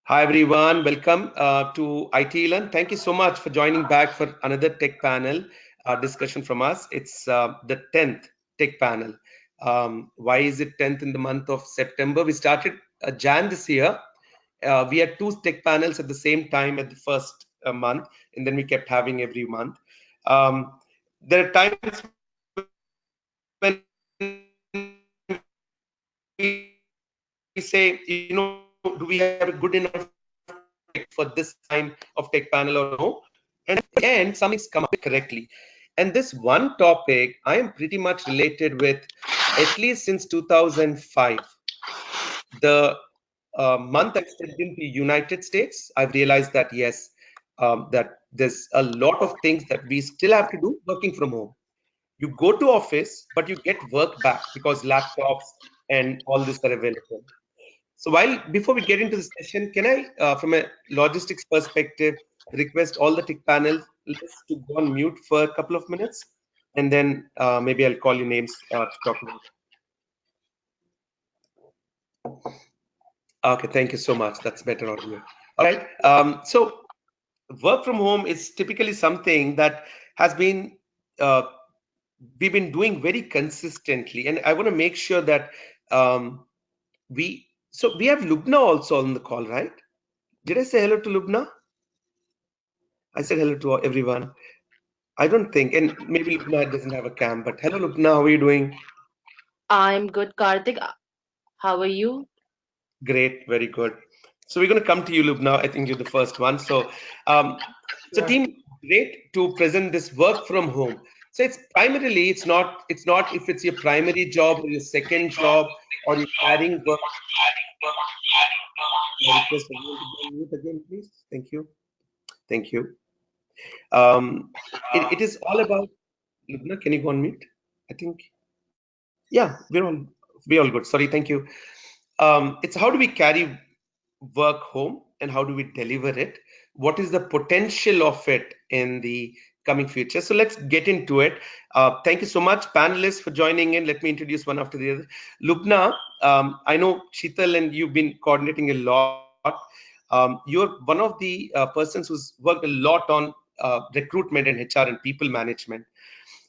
Hi everyone, welcome to IT Learn. Thank you so much for joining back for another tech panel discussion from us. It's the 10th tech panel. Why is it 10th in the month of September? We started Jan this year. We had two tech panels at the same time at the first month, and then we kept having every month. There are times when we say, do we have a good enough topic for this time of tech panel or no? And something's come up correctly. And this one topic I am pretty much related with at least since 2005. The month I stepped into United States, I've realized that yes, that there's a lot of things that we still have to do working from home. You go to office, but you get work back because laptops and all this are available. So before we get into the session, can I, from a logistics perspective, request all the tech panelists to go on mute for a couple of minutes, and then maybe I'll call you names to talk about. Okay, thank you so much. That's better audio. All right. So work from home is typically something that has been uh, we've been doing very consistently, and I want to make sure that we have Lubna also on the call, right? Did I say hello to Lubna? I said hello to everyone. I don't think, and maybe Lubna doesn't have a cam, but hello Lubna, how are you doing? I'm good, Karthik. How are you? Great, very good. So we're going to come to you, Lubna. I think you're the first one. Um, so Sure. team, great to present this work from home. So it's primarily, it's not if it's your primary job or your second job or you're carrying work. I request everyone to go on mute again, please. Thank you. Thank you. It is all about, Lubna, can you go on mute? I think, yeah, we're all good. Sorry, thank you. It's how do we carry work home and how do we deliver it? What is the potential of it in the coming future? So let's get into it. Thank you so much, panelists, for joining in. Let me introduce one after the other. Lubna, I know Sheetal and you've been coordinating a lot. You're one of the persons who's worked a lot on recruitment and HR and people management.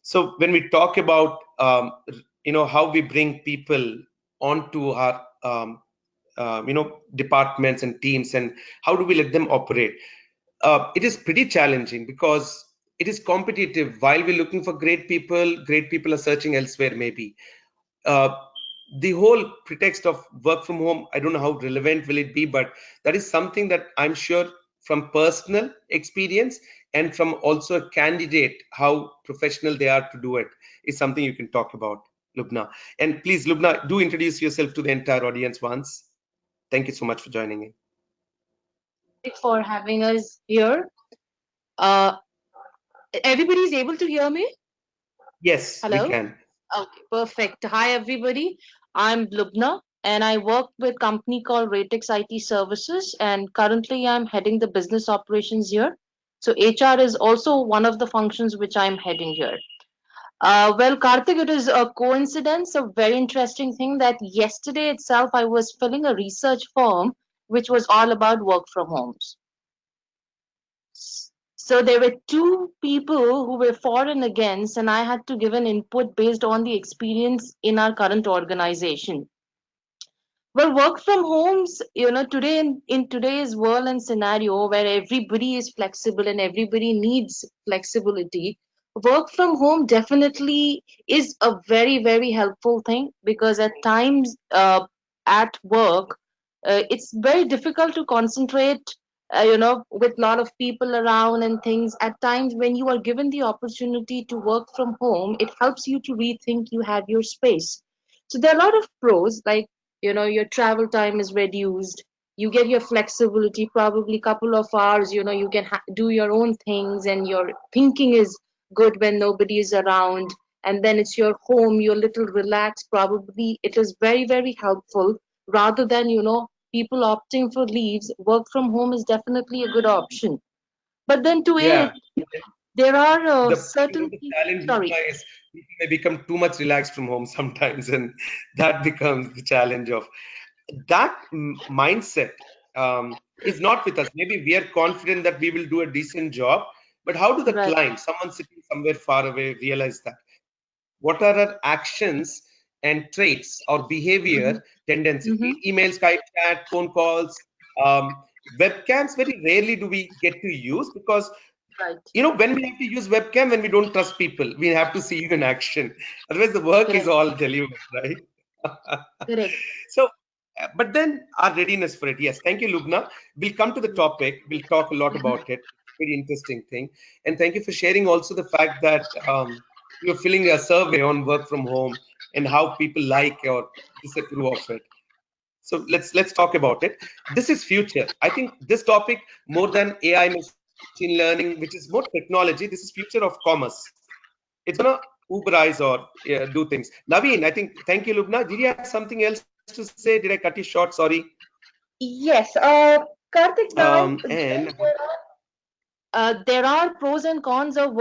So when we talk about how we bring people onto our departments and teams and how do we let them operate, it is pretty challenging because it is competitive. While we're looking for great people are searching elsewhere maybe. uh, the whole pretext of work from home, I don't know how relevant will it be, but that is something that I'm sure from personal experience and from also a candidate, how professional they are to do it is something you can talk about, Lubna. And please, Lubna, do introduce yourself to the entire audience once. Thank you so much for joining in. Karthik, for having us here. Uh, everybody is able to hear me? Yes, we Hello? can. Okay, perfect. Hi, everybody. I'm Lubna, and I work with a company called Ratex IT Services, and currently I'm heading the business operations here. So HR is also one of the functions which I'm heading here. Well, Karthik, it is a coincidence, a very interesting thing that yesterday itself I was filling a research form which was all about work from homes. So there were two people who were for and against, and I had to give an input based on the experience in our current organization. Well, work from homes, today in today's world and scenario where everybody is flexible and everybody needs flexibility, work from home definitely is a very, very helpful thing because at times at work, it's very difficult to concentrate, with a lot of people around and things. At times, when you are given the opportunity to work from home, it helps you to rethink you have your space. So there are a lot of pros, like your travel time is reduced, you get your flexibility, probably couple of hours, you can do your own things and your thinking is good when nobody is around, and then it's your home, you're a little relaxed. Probably it is very, very helpful rather than people opting for leaves. Work from home is definitely a good option, but then to it Yeah. there are certain The people. challenge, Sorry. Lubna, is people may become too much relaxed from home sometimes, and that becomes the challenge of that mindset. is not with us. Maybe we are confident that we will do a decent job, but how do the Right. client, someone sitting somewhere far away, realize that? What are our actions and traits or behavior Mm-hmm. tendencies? Be Mm-hmm. it email, Skype chat, phone calls, webcams. Very rarely do we get to use, because Right. when we have to use webcam, when we don't trust people, we have to see you in action. Otherwise, the work is Correct. all delivered, right? Correct. So, but then our readiness for it. Yes, thank you, Lubna. We'll come to the topic. We'll talk a lot about it. Very interesting thing. And thank you for sharing also the fact that you're filling a survey on work from home and how people like or disapprove of it. So let's talk about it. This is future. I think this topic, more than AI, machine learning, which is more technology, this is future of commerce. It's gonna Uberize or do things. Naveen, I think, thank you, Lubna. Did you have something else to say? Did I cut you short? Sorry. Yes, Karthik, now And there are pros and cons of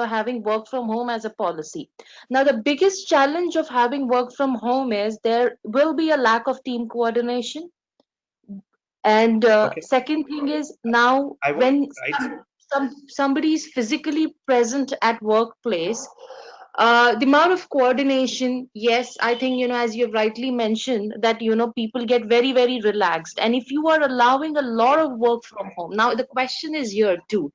having work from home as a policy. Now, the biggest challenge of having work from home is there will be a lack of team coordination. And okay, second thing is, now I want when right. somebody is physically present at workplace, the amount of coordination, yes, I think, as you've rightly mentioned, that people get very, very relaxed. And if you are allowing a lot of work from home, now the question is here too,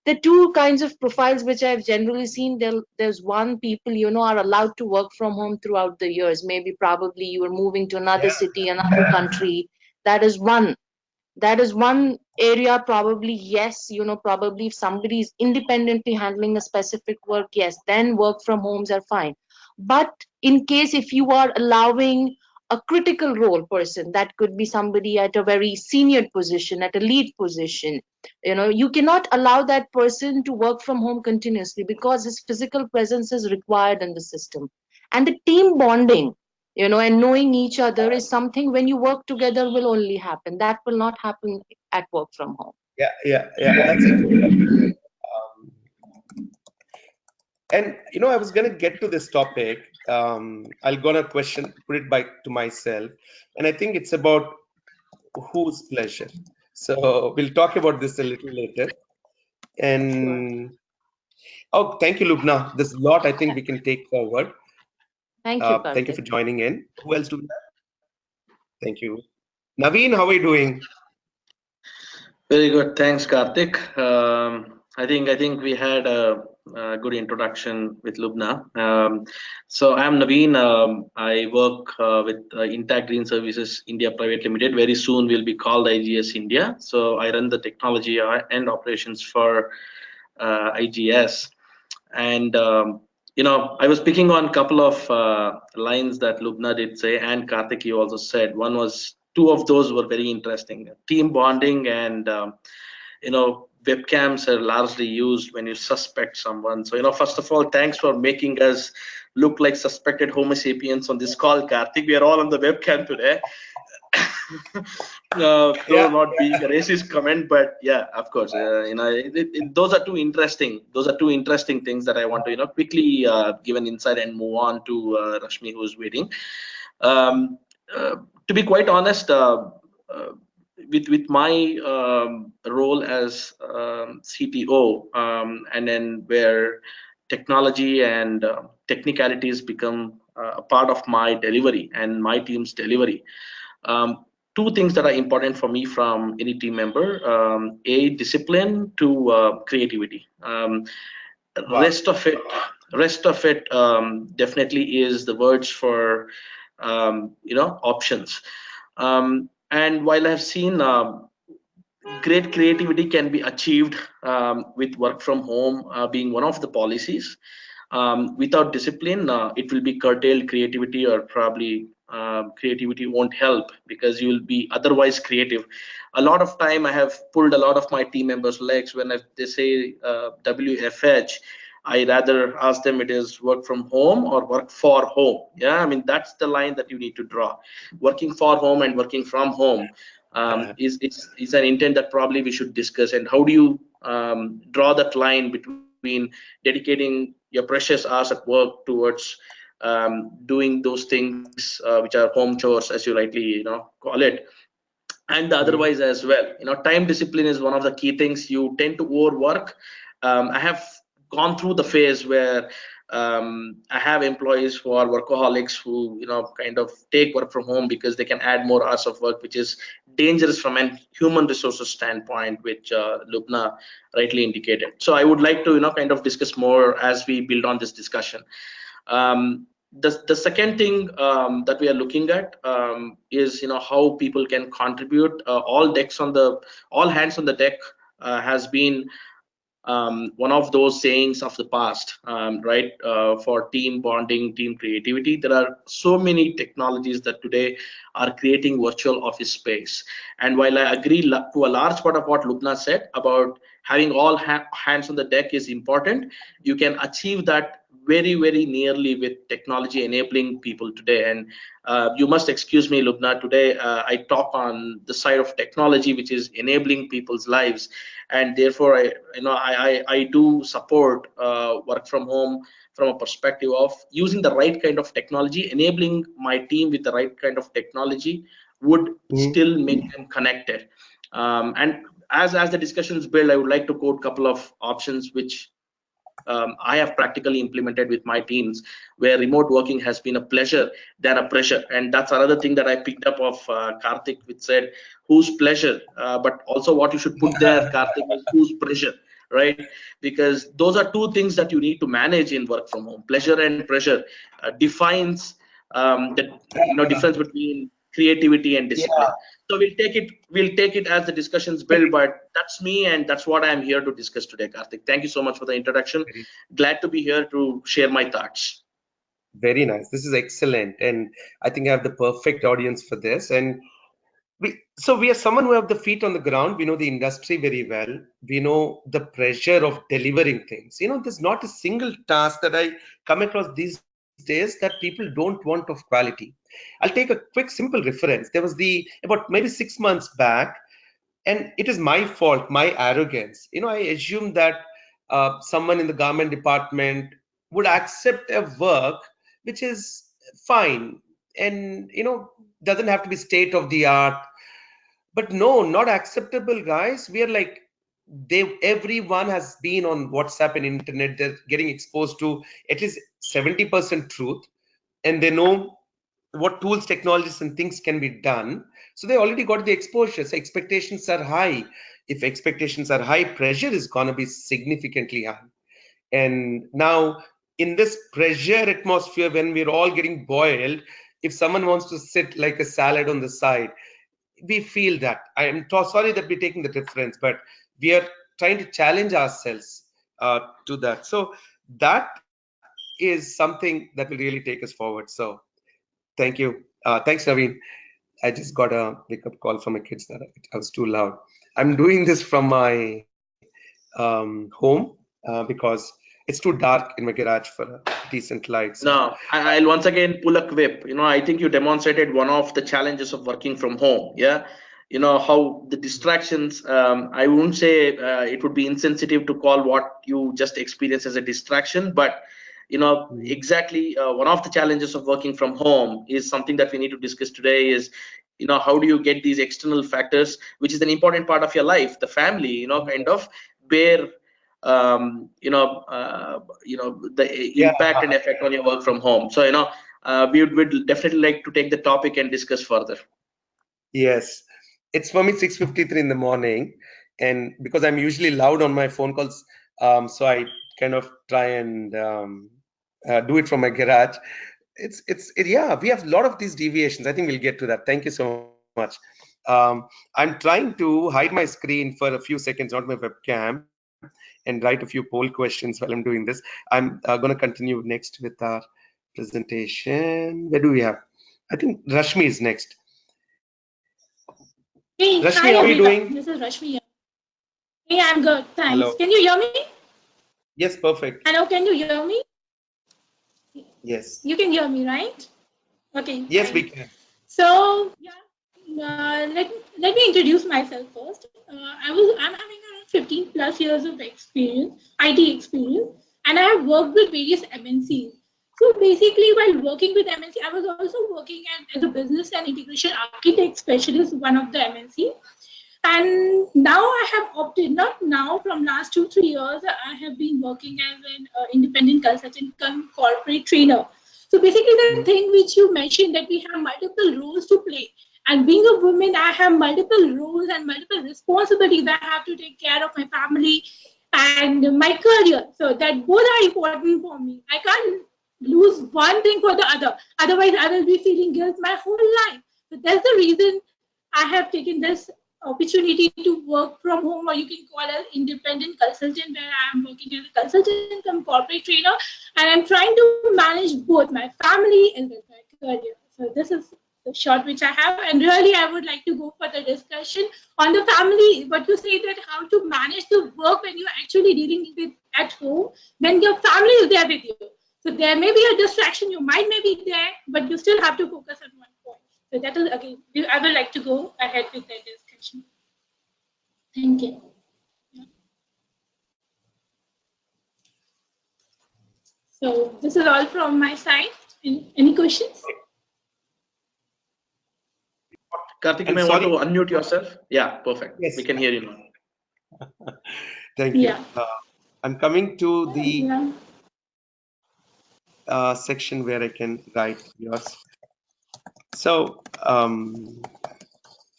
the two kinds of profiles which I've generally seen, there's one, people are allowed to work from home throughout the years. Maybe probably you are moving to another Yeah, city, another country. That is one area, probably. Yes, probably if somebody is independently handling a specific work, yes, then work from homes are fine. But in case if you are allowing a critical role person, that could be somebody at a very senior position, at a lead position, you cannot allow that person to work from home continuously, because his physical presence is required in the system. And the team bonding, and knowing each other is something, when you work together, will only happen. That will not happen at work from home. yeah. That's a true point. Um, and I was gonna get to this topic. I'll gonna question, put it back to myself, and I think it's about whose pleasure. So we'll talk about this a little later. Sure. And oh, thank you, Lubna. There's a lot I think we can take forward. Thank you, Thank you Karthik. for joining in. Who else do we have? Thank you. Naveen, how are you doing? Very good. Thanks, Karthik. I think we had a good introduction with Lubna. So I'm Naveen. I work with Intact Green Services India Private Limited. Very soon we'll be called IGS India. So I run the technology and operations for IGS. And I was picking on a couple of lines that Lubna did say, and Karthik, you also said. One was, two of those were very interesting: team bonding, and webcams are largely used when you suspect someone. So first of all, thanks for making us look like suspected Homo sapiens on this call, Karthik. We are all on the webcam today. Though Yeah, not being a racist comment, but yeah, of course, those are two interesting. Those are two interesting things that I want to quickly give an insight and move on to Rashmi, who's waiting. Um, uh, to be quite honest, uh, with my role as CTO, and then where technology and technicalities become a part of my delivery and my team's delivery. Two things that are important for me from any team member: a, discipline; to, creativity. wow. Rest of it definitely is the words for options. And while I've seen great creativity can be achieved with work from home being one of the policies, without discipline, it will be curtailed creativity, or probably creativity won't help, because you will be otherwise creative. A lot of time I have pulled a lot of my team members' legs when they say WFH. I rather ask them, it is work from home or work for home. Yeah, I mean, that's the line that you need to draw. Working for home and working from home is an intent that probably we should discuss. And how do you draw that line between dedicating your precious hours at work towards doing those things which are home chores, as you rightly call it, and the otherwise as well. Time discipline is one of the key things. You tend to overwork. I have gone through the phase where I have employees who are workaholics who kind of take work from home because they can add more hours of work, which is dangerous from a human resources standpoint, which Lubna rightly indicated. So I would like to kind of discuss more as we build on this discussion. The second thing that we are looking at is how people can contribute. All hands on the deck has been one of those sayings of the past, right? For team bonding, team creativity, there are so many technologies that today are creating virtual office space. And while I agree to a large part of what Lubna said about having all hands on the deck is important, you can achieve that very, very nearly with technology enabling people today. And you must excuse me, Lubna, today I talk on the side of technology, which is enabling people's lives. And therefore, I do support work from home from a perspective of using the right kind of technology. Enabling my team with the right kind of technology would still make them connected. And as the discussions build, I would like to quote a couple of options which I have practically implemented with my teams, where remote working has been a pleasure than a pressure. And that's another thing that I picked up of Karthik, which said, whose pleasure? But also what you should put there, Karthik, is whose pressure, right? Because those are two things that you need to manage in work from home. Pleasure and pressure defines the difference between creativity and Yeah, discipline. So we'll take it as the discussions build, but that's me and that's what I'm here to discuss today, Karthik. Thank you so much for the introduction. very, Glad to be here to share my thoughts. very nice. This is excellent, and I think I have the perfect audience for this. And we are someone who have the feet on the ground. We know the industry very well. We know the pressure of delivering things. There's not a single task that I come across these days that people don't want of quality. I'll take a quick, simple reference. There was about maybe 6 months back, and it is my fault, my arrogance. I assumed that someone in the government department would accept a work which is fine and doesn't have to be state of the art, but no, not acceptable, guys. We are like, everyone has been on WhatsApp and internet. They're getting exposed to at least 70% truth, and they know what tools, technologies, and things can be done. So they already got the exposure. So expectations are high. If expectations are high, pressure is gonna be significantly high. And now, in this pressure atmosphere, when we're all getting boiled, if someone wants to sit like a salad on the side, we feel that. I am sorry that we're taking the difference, but we are trying to challenge ourselves to that. So that is something that will really take us forward. So thank you. Thanks, Naveen. I just got a wake-up call from my kids that I was too loud. I'm doing this from my home because it's too dark in my garage for a decent light. So Now, I'll once again pull a quip. I think you demonstrated one of the challenges of working from home. Yeah. How the distractions, I wouldn't say it would be insensitive to call what you just experienced as a distraction, but exactly one of the challenges of working from home is something that we need to discuss today is, how do you get these external factors, which is an important part of your life, the family, kind of bear the yeah, impact and effect on your work from home. So we would definitely like to take the topic and discuss further. yes. It's for me 6:53 in the morning, and because I'm usually loud on my phone calls, so I kind of try and do it from my garage. Yeah, we have a lot of these deviations. I think we'll get to that. Thank you so much. I'm trying to hide my screen for a few seconds, not my webcam, and write a few poll questions while I'm doing this. I'm going to continue next with our presentation. Where do we have? I think Rashmi is next. Hey, Rashmi, hi how are you everyone. doing? This is Rashmi. Hey, I'm good. Thanks. Hello. Can you hear me? Yes, perfect. Hello, can you hear me? Yes. You can hear me, right? Okay, Yes, we fine. can. So, yeah, let me introduce myself first. I'm having around 15 plus years of experience, IT experience, and I have worked with various MNCs. So basically, while working with MNC, I was also working as a business and integration architect specialist, one of the MNC. And now I have opted, not now, from last 2 3 years, I have been working as an independent consultant come corporate trainer. So basically, the thing which you mentioned that we have multiple roles to play. And being a woman, I have multiple roles and multiple responsibilities. I have to take care of my family and my career. So that both are important for me. I can't lose one thing for the other. Otherwise, I will be feeling guilt my whole life. So that's the reason I have taken this opportunity to work from home, or you can call it independent consultant, where I am working as a consultant and corporate trainer, and I'm trying to manage both my family and with my career. So this is the short which I have, and really I would like to go for the discussion on the family. What you say that how to manage the work when you're actually dealing with at home, when your family is there with you. So there may be a distraction, you might may be there, but you still have to focus on one point. So that is again, I would like to go ahead with that discussion. Thank you. So this is all from my side. Any questions? Karthik, you I'm may want sorry. to unmute yourself. Yeah, perfect. Yes. We can hear you now. Thank you. Yeah. I'm coming to the Yeah. section where I can write yours. So,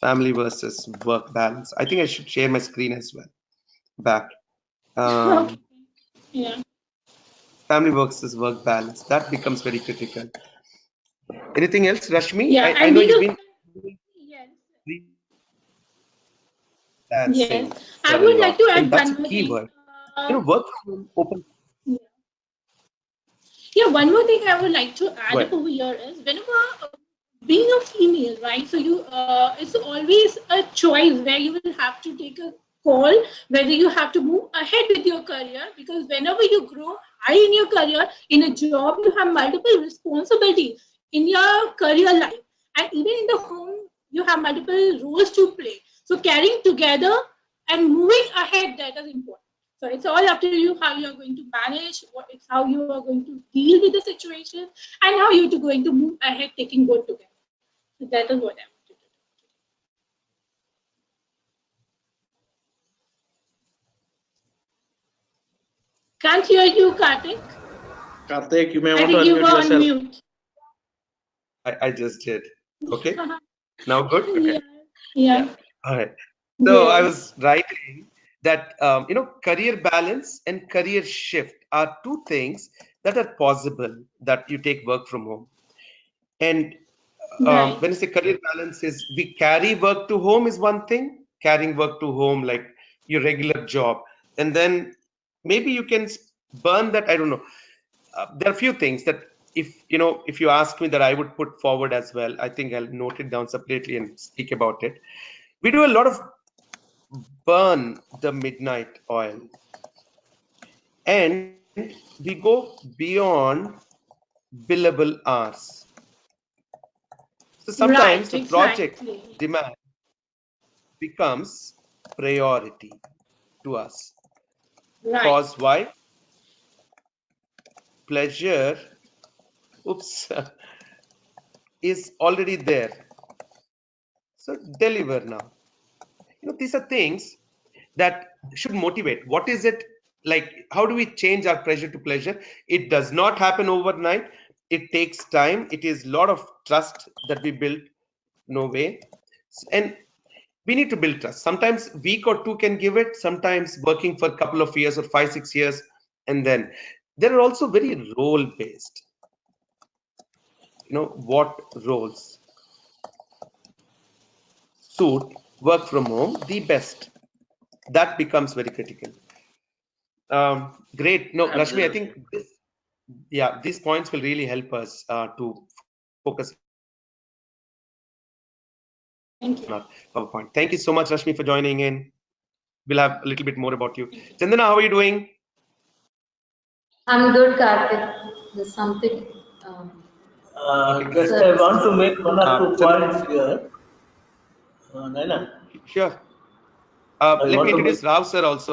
family versus work balance. I think I should share my screen as well. Back. Okay. Yeah. Family versus work balance. That becomes very critical. Anything else, Rashmi? Yeah. I And know being you've a been yes. Yes. freelancing I for a would like lot. to I think add that's one a more key thing. word. Work from home open. Yeah. Yeah, one more thing I would like to add Well, up over here is whenever being a female, right? So it's always a choice where you will have to take a call whether you have to move ahead with your career, because whenever you grow high in your career, in a job, you have multiple responsibilities in your career life, and even in the home, you have multiple roles to play. So carrying together and moving ahead, that is important. So it's all up to you how you are going to manage, what it's how you are going to deal with the situation, and how you're going to move ahead, taking both together. So that is what I want to do. Can't hear you, Karthik. Karthik, you may I want to think you unmute were on yourself. mute. I just did. Okay. Now good. Okay. Yeah. Yeah. Yeah. All right. So I Yes. was writing that career balance and career shift are two things that are possible that you take work from home. And Right. when I say career balance, is we carry work to home is one thing, carrying work to home like your regular job, and then maybe you can burn that. I don't know. There are a few things that if you ask me that I would put forward as well. I think I'll note it down separately and speak about it. We do a lot of burn the midnight oil, and we go beyond billable hours. So sometimes Right. the project Exactly. demand becomes priority to us. Right. Cause why? Pleasure, oops, is already there. So deliver now. These are things that should motivate. What is it like? How do we change our pleasure to pleasure? It does not happen overnight. It takes time. It is a lot of trust that we build. No way. And we need to build trust. Sometimes week or two can give it. Sometimes working for a couple of years or 5 6 years, and then there are also very role based. What roles suit work from home the best? That becomes very critical. Great. No, Rashmi, I Absolutely. think these points will really help us to focus on our PowerPoint. Thank you Thank so you. much, Rashmi, for joining in. We'll have a little bit more about you. Chandana, how are you doing? I'm good, Karthik. There's something. Okay, great. So, Just I want to make one or two Chandana, points here. Naina, sure. I Let me want to introduce make. Rao sir also.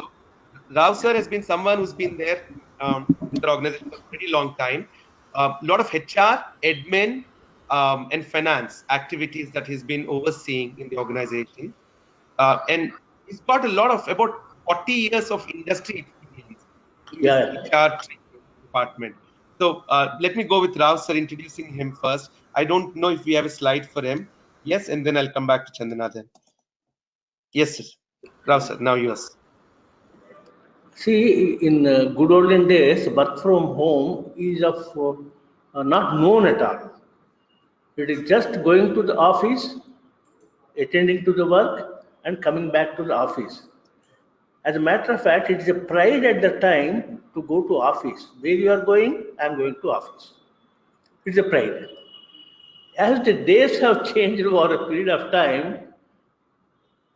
Rao sir has been someone who's been there with our organization for a pretty long time. a lot of HR, admin, and finance activities that he's been overseeing in the organization. And he's got a lot of about 40 years of industry experience in this Yeah. HR training department. So let me go with Rao sir introducing him first. I don't know if we have a slide for him. Yes, and then I'll come back to Chandana then. Yes, sir. Rao sir, now yours. See, in good olden days, work from home is of not known at all. It is just going to the office, attending to the work, and coming back to the office. As a matter of fact, it is a pride at the time to go to office. Where you are going, I am going to office. It's a pride. As the days have changed over a period of time,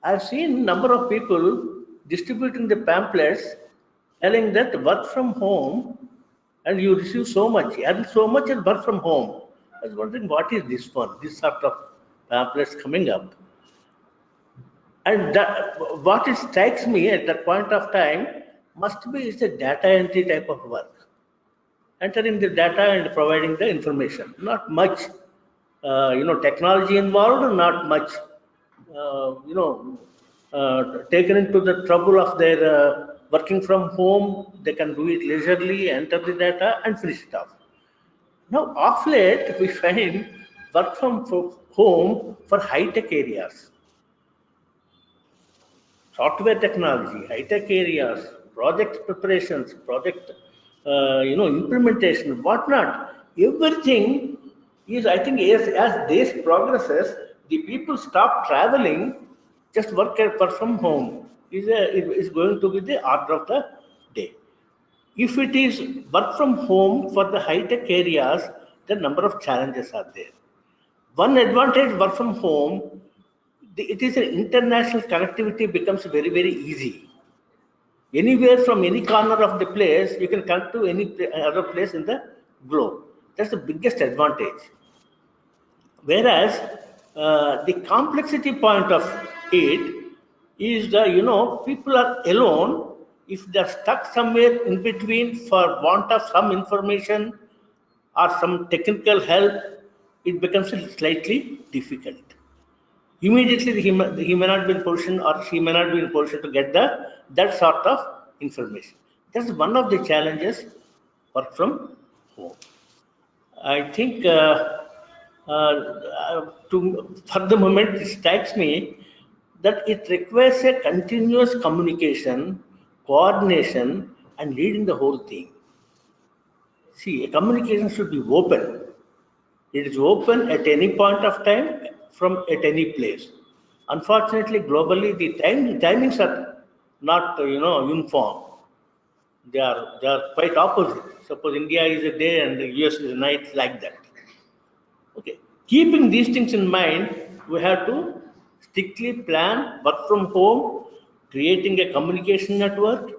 I've seen number of people distributing the pamphlets telling that work from home and you receive so much, earn so much and work from home. I was wondering what is this one, this sort of pamphlets coming up. And that, what it strikes me at that point of time must be it's a data entry type of work. Entering the data and providing the information. Not much, technology involved, not much, taken into the trouble of their working from home. They can do it leisurely, enter the data, and finish it off. Now, off late, we find work from home for high-tech areas, software technology, high-tech areas, project preparations, project, implementation, whatnot. Everything is, I think, as days progresses, the people stop traveling, just work from home is going to be the order of the day. If it is work from home for the high-tech areas, the number of challenges are there. One advantage work from home, it is an international connectivity becomes very, very easy. Anywhere from any corner of the place, you can connect to any other place in the globe. That's the biggest advantage. Whereas the complexity point of it is people are alone. If they're stuck somewhere in between for want of some information or some technical help, it becomes slightly difficult. Immediately he may not be in position or she may not be in position to get that sort of information. That's one of the challenges work from home. I think for the moment it strikes me that it requires a continuous communication, coordination, and leading the whole thing. See, a communication should be open. It is open at any point of time from at any place. Unfortunately, globally, the timings are not uniform. They are quite opposite. Suppose India is a day and the US is a night, like that. Okay. Keeping these things in mind, we have to strictly plan work from home, creating a communication network,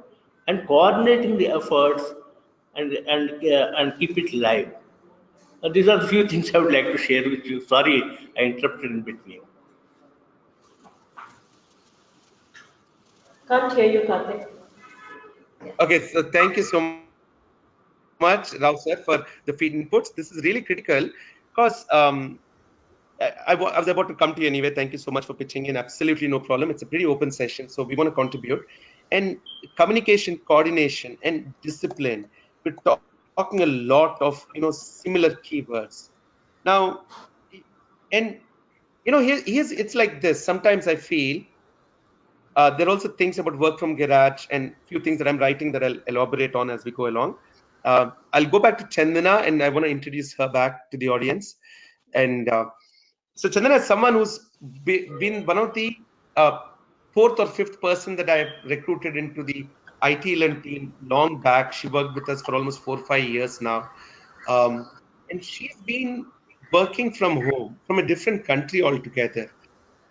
and coordinating the efforts and keep it live. These are the few things I would like to share with you. Sorry, I interrupted in between. Can't hear you, Karthik. Okay, so thank you so much, Rao sir, for the feed inputs. This is really critical because I was about to come to you anyway. Thank you so much for pitching in. Absolutely no problem. It's a pretty open session, so we want to contribute. And communication, coordination, and discipline. We're talking a lot of similar keywords. Now, and here's it's like this. Sometimes I feel there are also things about work from garage and few things that I'm writing that I'll elaborate on as we go along. I'll go back to Chandana and I want to introduce her back to the audience. And so Chandana is someone who's been one of the uh, fourth or fifth person that I've recruited into the IT Learn team long back. She worked with us for almost 4 or 5 years now. And she's been working from home from a different country altogether.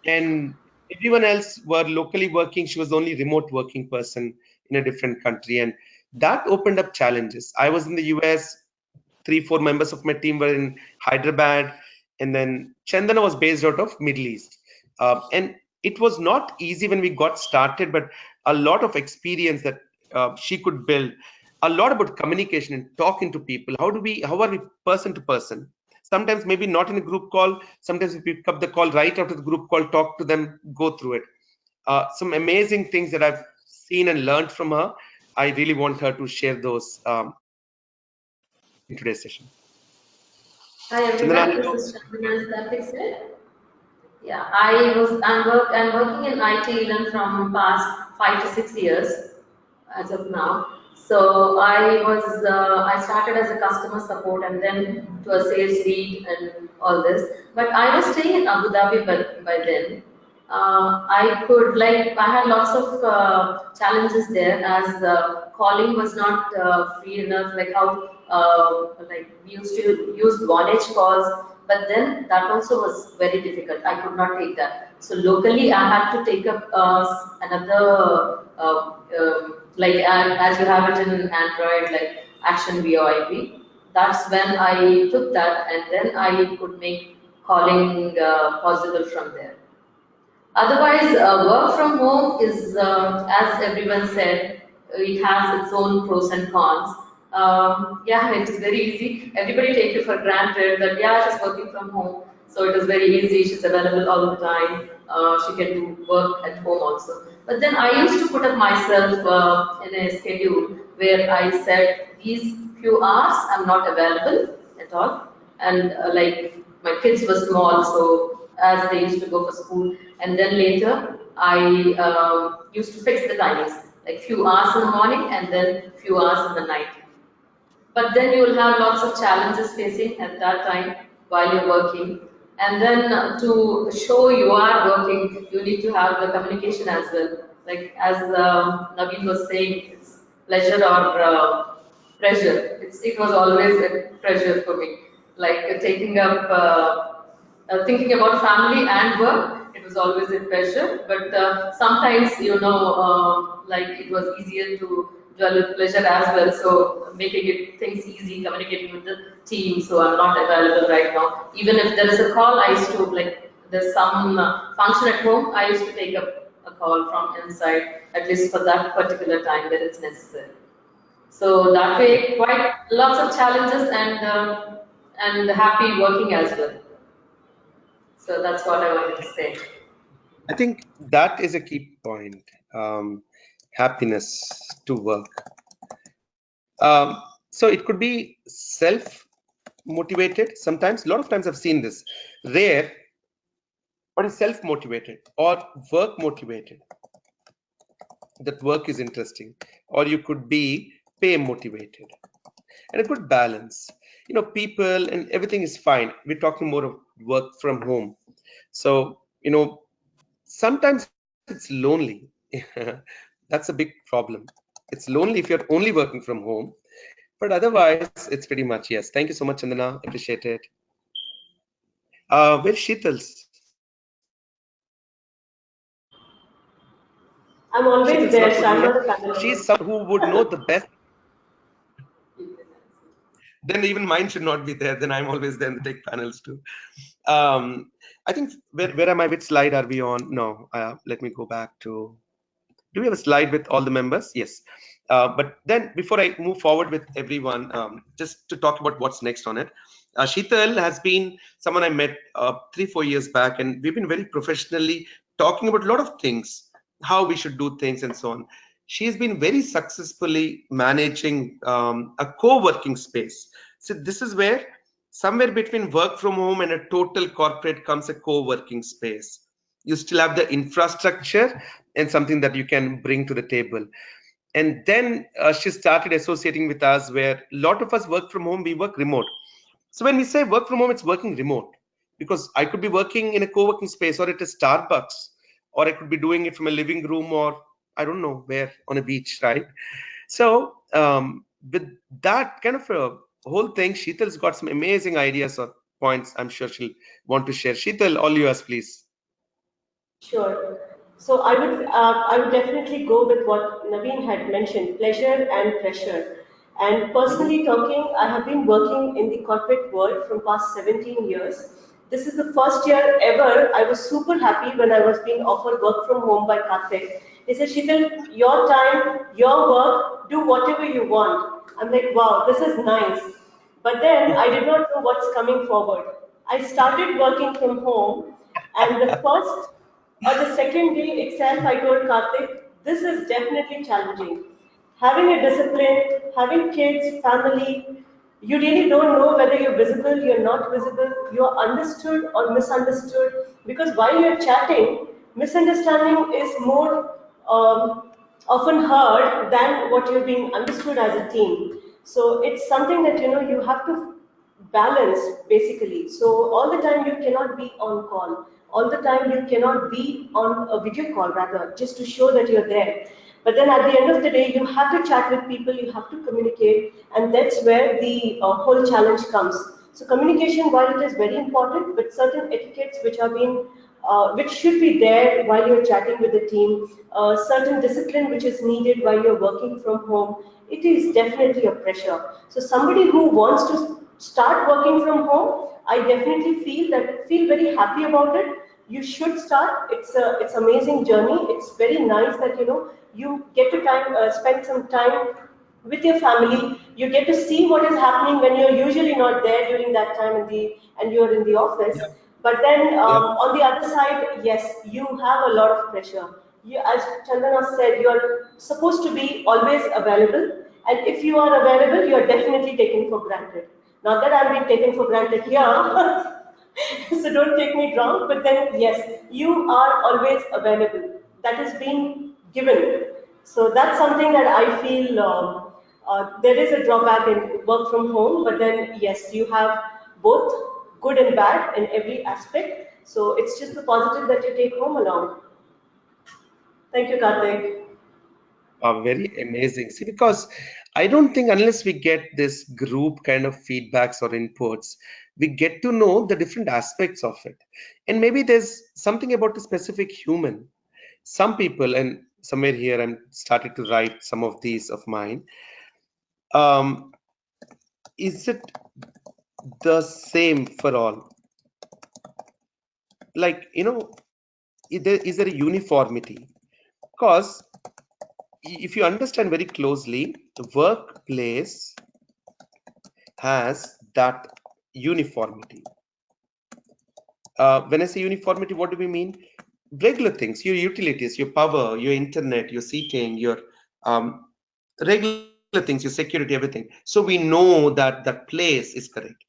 And everyone else were locally working. She was the only remote working person in a different country. And that opened up challenges. I was in the US, 3, 4 members of my team were in Hyderabad, and then Chandana was based out of Middle East. And it was not easy when we got started, but a lot of experience that she could build. a lot about communication and talking to people. How are we person to person? Sometimes maybe not in a group call. Sometimes we pick up the call right after the group call, talk to them, go through it. Some amazing things that I've seen and learned from her. I really want her to share those in today's session. Hi Chandana, everyone, this is Chandana, as Karthik said. Yeah, I'm working in IT even from past 5 to 6 years as of now. So I started as a customer support and then to a sales lead and all this. But I was staying in Abu Dhabi by then. I had lots of challenges there as calling was not free enough, like how like we used to use 1H calls, but then that also was very difficult. I could not take that. So locally, I had to take up another, as you have it in Android, like Action VoIP. That's when I took that, and then I could make calling possible from there. Otherwise, work from home is, as everyone said, it has its own pros and cons. Yeah, it is very easy. Everybody take it for granted that yeah, she's working from home, so it is very easy. She's available all the time. She can do work at home also. But then I used to put up myself in a schedule where I said these few hours I'm not available at all, and like my kids were small, so as they used to go for school, and then later I used to fix the timings, like few hours in the morning and then few hours in the night. But then you will have lots of challenges facing at that time while you're working. And then to show you are working, you need to have the communication as well. Like as Naveen was saying, it's pleasure or pressure. It was always a pressure for me. Like taking up, thinking about family and work, it was always a pressure. But sometimes, like it was easier to dwell with pleasure as well. So making it things easy, communicating with the team. So I'm not available right now. Even if there is a call, I used to like there's some function at home. I used to take up a call from inside at least for that particular time that it's necessary. So that way, quite lots of challenges and happy working as well. So that's what I wanted to say. I think that is a key point. Happiness to work. So it could be self motivated sometimes. A lot of times I've seen this. Rare, but is self motivated or work motivated. That work is interesting. Or you could be pay motivated. And a good balance. People and everything is fine. We're talking more of work from home. So, sometimes it's lonely. That's a big problem. It's lonely if you're only working from home, but otherwise it's pretty much yes. Thank you so much, Chandana. Appreciate it. Where's Sheetal's? I'm Sheetal's always not there, putting so I'm up. not a She's panelist. someone who would know the best. Then even mine should not be there. Then I'm always there in the tech panels too. I think where am I? Which slide are we on? No, let me go back to. Do we have a slide with all the members? Yes. But then before I move forward with everyone, just to talk about what's next on it. Sheetal has been someone I met 3-4 years back, and we've been very professionally talking about a lot of things, how we should do things and so on. She's been very successfully managing a co-working space. So this is where somewhere between work from home and a total corporate comes a co-working space. You still have the infrastructure and something that you can bring to the table. And then she started associating with us where a lot of us work from home, we work remote. So when we say work from home, it's working remote because I could be working in a co-working space or at a Starbucks, or I could be doing it from a living room or I don't know where on a beach, right? So with that kind of a whole thing, Sheetal's got some amazing ideas or points I'm sure she'll want to share. Sheetal, all yours, please. Sure. So I would definitely go with what Naveen had mentioned, pleasure and pressure. And Mhm. personally talking, I have been working in the corporate world from past 17 years. This is the first year ever I was super happy when I was being offered work from home by Karthik. They said, Sheetal, your time, your work, do whatever you want. I'm like, wow, this is nice. But then I did not know what's coming forward. I started working from home, and the first or the second day itself, I told Karthik, this is definitely challenging. Having a discipline, having kids, family, you really don't know whether you're visible, you're not visible, you're understood or misunderstood. Because while you're chatting, misunderstanding is more often heard than what you're being understood as a team. So it's something that you have to balance basically. So all the time you cannot be on call. All the time you cannot be on a video call rather, just to show that you're there. But then at the end of the day, you have to chat with people, you have to communicate, and that's where the whole challenge comes. So communication, while it is very important, but certain etiquettes which should be there while you're chatting with the team, certain discipline which is needed while you're working from home, it is definitely a pressure. So somebody who wants to start working from home, I definitely feel very happy about it. You should start. It's amazing journey. It's very nice that you get to spend some time with your family. You get to see what is happening when you're usually not there during that time and you're in the office. Yeah, But then yeah. on the other side, yes, you have a lot of pressure. As Chandana said, you're supposed to be always available, and if you are available, you're definitely taken for granted. Not that I'm being taken for granted here, so don't take me wrong, but then yes, you are always available. That is being given. So that's something that I feel there is a drawback in work from home, but then yes, you have both good and bad in every aspect. So it's just the positive that you take home along. Thank you, Karthik. Are very amazing. See, because I don't think unless we get this group kind of feedbacks or inputs, we get to know the different aspects of it. And maybe there's something about the specific human. Some people, and somewhere here I'm started to write some of these of mine. Um, is it the same for all? Like, is there a uniformity? Because if you understand very closely, the workplace has that uniformity. When I say uniformity, what do we mean? Regular things, your utilities, your power, your internet, your seating, your um, regular things, your security, everything. So we know that that place is correct.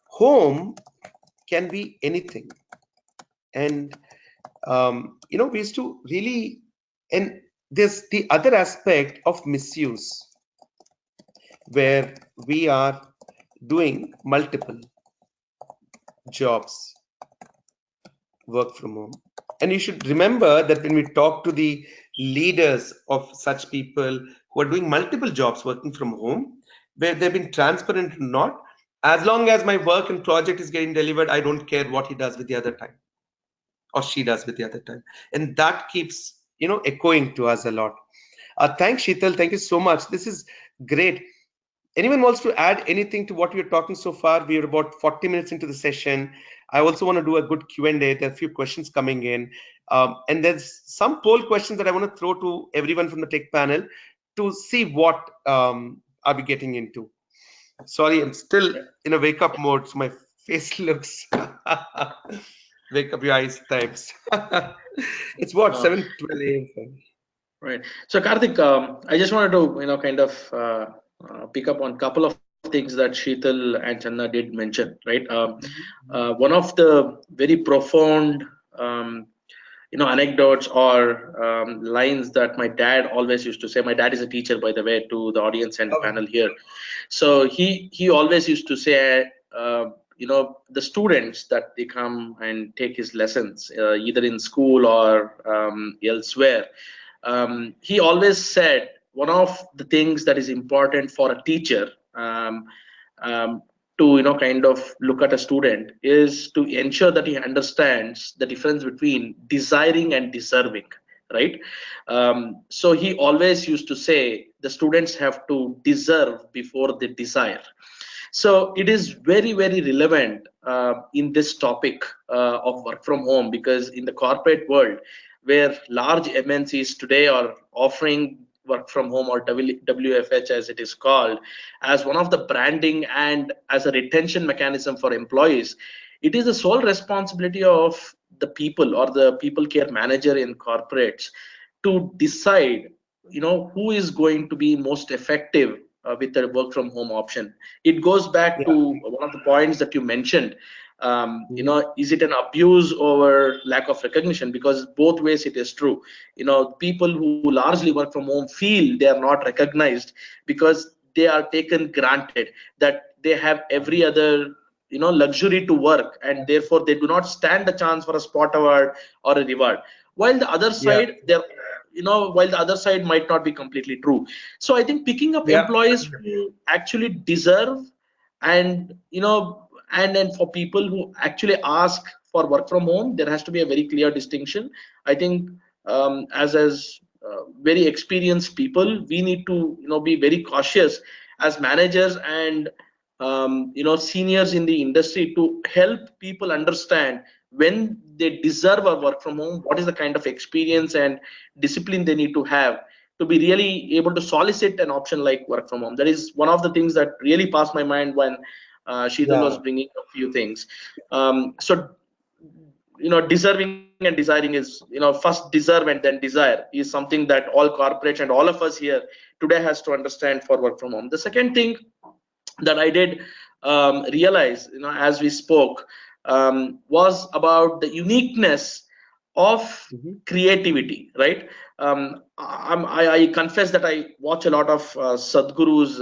Home can be anything. And, we used to really, and there's the other aspect of misuse where we are doing multiple jobs, work from home. And you should remember that when we talk to the leaders of such people who are doing multiple jobs working from home, where they've been transparent or not, as long as my work and project is getting delivered, I don't care what he does with the other time or she does with the other time. And that keeps, echoing to us a lot. Thanks, Sheetal. Thank you so much. This is great. Anyone wants to add anything to what we're talking so far? We're about 40 minutes into the session. I also want to do a good Q&A. There are a few questions coming in. And there's some poll questions that I want to throw to everyone from the tech panel to see what are we getting into. Sorry, I'm still in a wake up mode, so my face looks wake up your eyes types. It's what, 7:12 a.m. Right. So Karthik, I just wanted to kind of pick up on a couple of things that Sheetal and Channa did mention. Right. One of the very profound anecdotes or lines that my dad always used to say. My dad is a teacher, by the way, to the audience and the panel here. So he always used to say, the students that they come and take his lessons, either in school or elsewhere. He always said one of the things that is important for a teacher um, to kind of look at a student is to ensure that he understands the difference between desiring and deserving, right? So he always used to say the students have to deserve before they desire. So it is very, very relevant in this topic of work from home, because in the corporate world, where large MNCs today are offering work from home, or WFH as it is called, as one of the branding and as a retention mechanism for employees. It is the sole responsibility of the people or the people care manager in corporates to decide, who is going to be most effective with the work from home option. It goes back Yeah. to one of the points that you mentioned. Mhm. Is it an abuse or lack of recognition? Because both ways it is true. People who largely work from home feel they are not recognized because they are taken granted that they have every other luxury to work, and therefore they do not stand a chance for a spot award or a reward. While the other Yeah. side, while the other side might not be completely true. So I think picking up Yeah. employees who actually deserve, and and for people who actually ask for work from home, there has to be a very clear distinction. I think as very experienced people, we need to be very cautious as managers and seniors in the industry to help people understand when they deserve a work from home, what is the kind of experience and discipline they need to have to be really able to solicit an option like work from home. That is one of the things that really passed my mind when Sheetal was Yeah. bringing a few things. So deserving and desiring is, first deserve and then desire is something that all corporates and all of us here today has to understand for work from home. The second thing that I did realize, as we spoke, was about the uniqueness of Mhm. creativity, right? I confess that I watch a lot of Sadhguru's,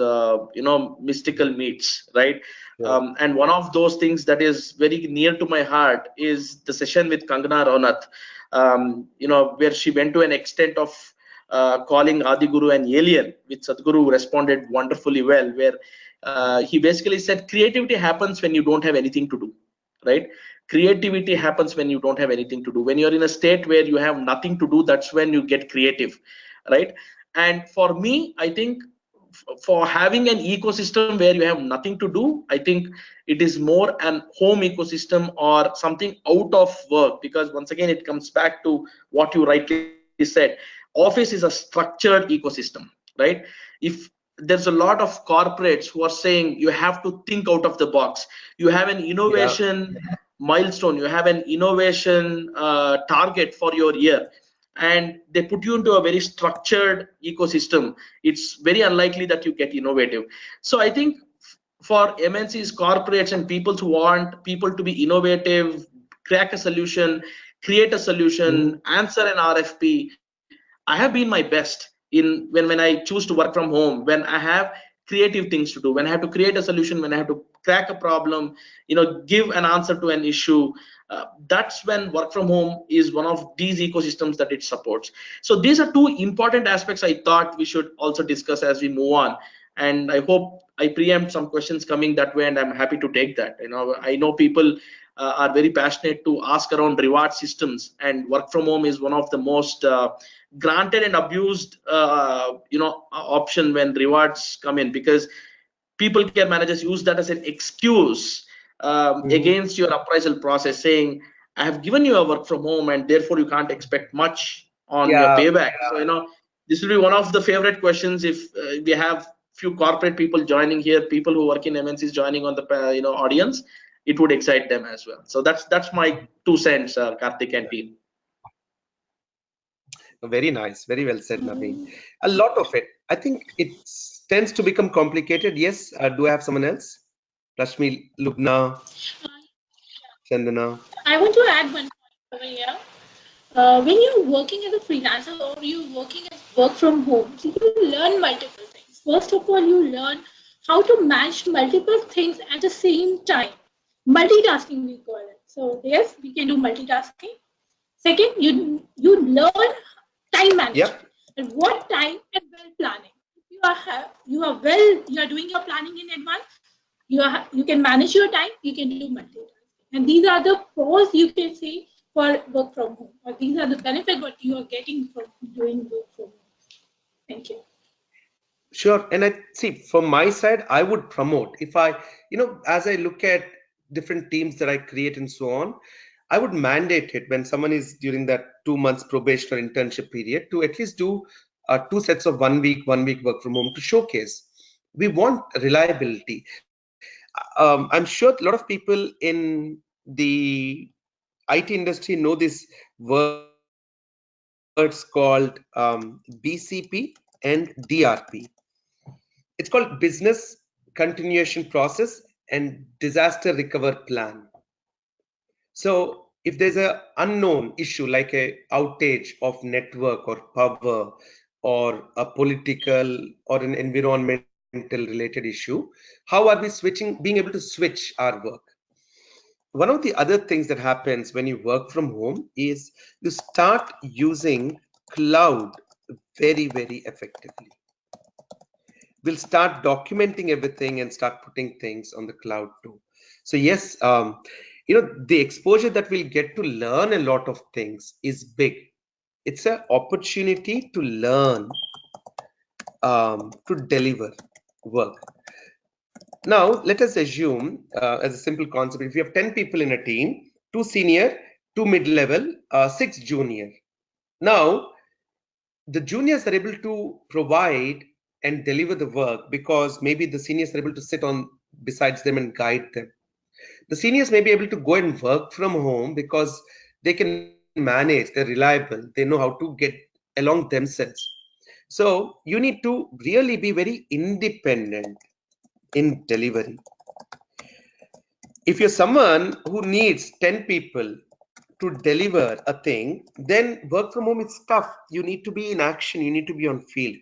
mystical meets, right? Yeah. And one of those things that is very near to my heart is the session with Kangana Ranaut, where she went to an extent of calling Adi Guru an alien, which Sadhguru responded wonderfully well, where he basically said creativity happens when you don't have anything to do, right? Creativity happens when you don't have anything to do. When you're in a state where you have nothing to do, that's when you get creative, right? And for me, I think for having an ecosystem where you have nothing to do, I think it is more an home ecosystem or something out of work, because once again it comes back to what you rightly said. Office is a structured ecosystem, right? If there's a lot of corporates who are saying you have to think out of the box, you have an Yeah. innovation milestone, you have an innovation target for your year, and they put you into a very structured ecosystem, it's very unlikely that you get innovative. So I think for MNCs, corporates, and people who want people to be innovative, crack a solution, create a Mhm. solution, answer an RFP, I have been my best in when I choose to work from home, when I have creative things to do, when I have to create a solution, when I have to crack a problem, give an answer to an issue. That's when work from home is one of these ecosystems that it supports. So these are two important aspects I thought we should also discuss as we move on. And I hope I preempt some questions coming that way, and I'm happy to take that. I know people are very passionate to ask around reward systems, and work from home is one of the most granted and abused option when rewards come in, because people care managers use that as an excuse Mhm. against your appraisal process, saying I have given you a work from home and therefore you can't expect much on your Yeah. payback. So this will be one of the favorite questions if we have few corporate people joining here, people who work in MNCs joining on the audience. It would excite them as well. So that's my 2 cents, Karthik and team. Very nice. Very well said, Naveen. A lot of it. I think it tends to become complicated. Yes. Do I have someone else? Rashmi, Lubna, Chandana. I want to add one point over here. When you're working as a freelancer or you're working as work from home, so you learn multiple things. First of all, you learn how to manage multiple things at the same time. Multitasking, we call it. So yes, we can do multitasking. Second, you learn time management Yep. and what time and well planning. If you are doing your planning in advance, you can manage your time, you can do multitasking, and these are the pros you can say for work from home, or these are the benefit what you are getting from doing work from home. Thank you. Sure. And I see from my side, I would promote if I, as I look at different teams that I create and so on, I would mandate it when someone is during that 2 months probation or internship period to at least do two sets of 1 week work from home to showcase. We want reliability. I'm sure a lot of people in the IT industry know these words called BCP and DRP. It's called Business Continuation Process and Disaster Recover Plan. So if there's a unknown issue like a outage of network or power or a political or an environmental related issue, how are we being able to switch our work? One of the other things that happens when you work from home is you start using cloud very effectively. We'll start documenting everything and start putting things on the cloud too. So yes, the exposure that we'll get to learn a lot of things is big. It's an opportunity to learn, to deliver work. Now let us assume, as a simple concept, if we have 10 people in a team, 2 senior, 2 mid-level, 6 junior. Now the juniors are able to provide and deliver the work because maybe the seniors are able to sit on besides them and guide them. The seniors may be able to go and work from home because they can manage, they're reliable, they know how to get along themselves. So you need to really be very independent in delivery. If you're someone who needs 10 people to deliver a thing, then work from home is tough. You need to be in action, you need to be on field.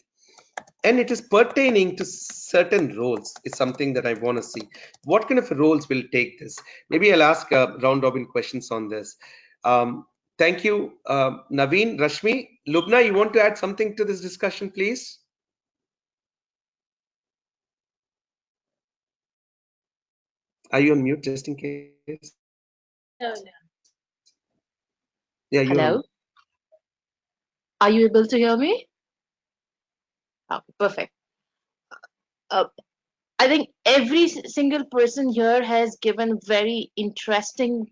And it is pertaining to certain roles is something that I want to see. What kind of roles will take this? Maybe I'll ask round robin questions on this. Thank you, Naveen. Rashmi, Lubna, you want to add something to this discussion, please? Are you on mute just in case? No, Yeah, you're on. Hello? Are you able to hear me? Oh, perfect. Uh, I think every single person here has given very interesting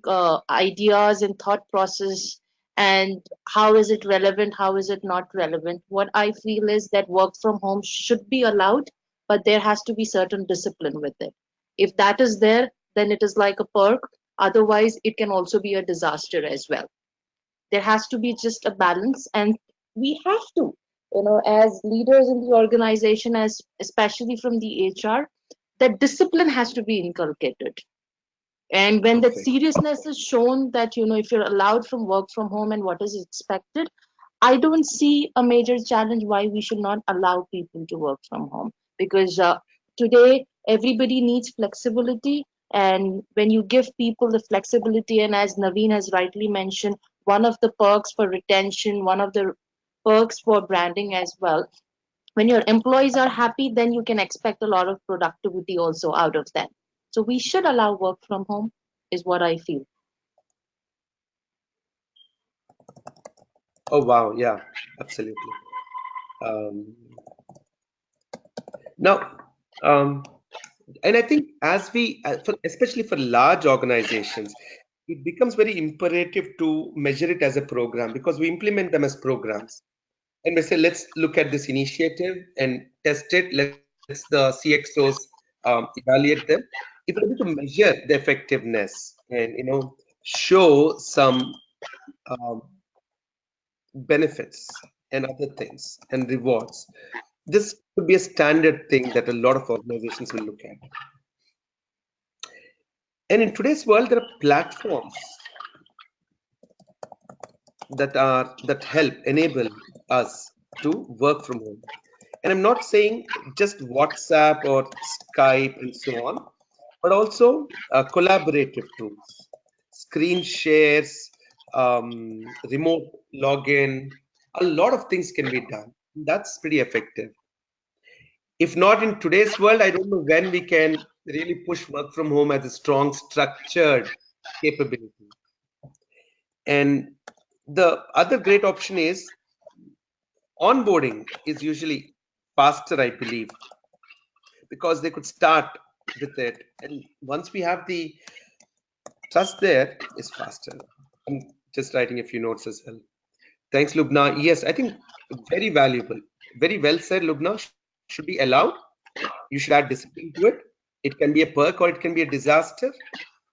ideas and thought process, and how is it relevant, how is it not relevant. What I feel is that work from home should be allowed, but there has to be certain discipline with it. If that is there, then it is like a perk. Otherwise, it can also be a disaster as well. There has to be just a balance, and we have to, as leaders in the organization, as especially from the HR, that discipline has to be inculcated. And when that Perfect. seriousness is shown, that if you're allowed from work from home and what is expected, I don't see a major challenge why we should not allow people to work from home. Because today everybody needs flexibility, and when you give people the flexibility, and as Naveen has rightly mentioned, one of the perks for retention, one of the perks for branding as well, when your employees are happy, then you can expect a lot of productivity also out of them. So we should allow work from home, is what I feel. Oh, wow. Yeah, absolutely. Um, now, um, and I think as we, especially for large organizations, it becomes very imperative to measure it as a program because we implement them as programs. And we say, let's look at this initiative and test it. Let's the CXOs evaluate them. If we're able to measure the effectiveness and show some um, benefits and other things and rewards, this could be a standard thing that a lot of organizations will look at. And in today's world, there are platforms that help enable us to work from home. And I'm not saying just WhatsApp or Skype and so on, but also collaborative tools, screen shares, remote login. A lot of things can be done. That's pretty effective. If not in today's world, I don't know when we can really push work from home as a strong, structured capability. And the other great option is onboarding is usually faster, I believe, because they could start with it. And once we have the trust there, it's faster. I'm just writing a few notes as well. Thanks, Lubna. Yes, I think very valuable. Very well said, Lubna. Should be allowed. You should add discipline to it. It can be a perk or it can be a disaster.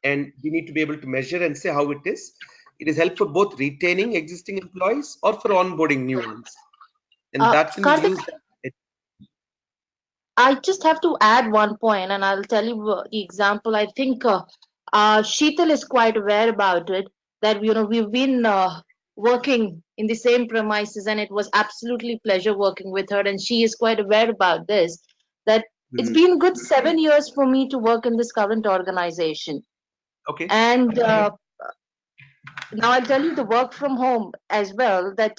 And we need to be able to measure and say how it is. It is helpful for both retaining existing employees or for onboarding new ones. And that's when we Karthik, use that. I just have to add one point, and I'll tell you the example. I think Sheetal is quite aware about it. That we've been working in the same premises, and it was absolutely pleasure working with her, and she is quite aware about this. That it's Mm, been good 7 years for me to work in this current organization, okay. and now I'll tell you the work from home as well. That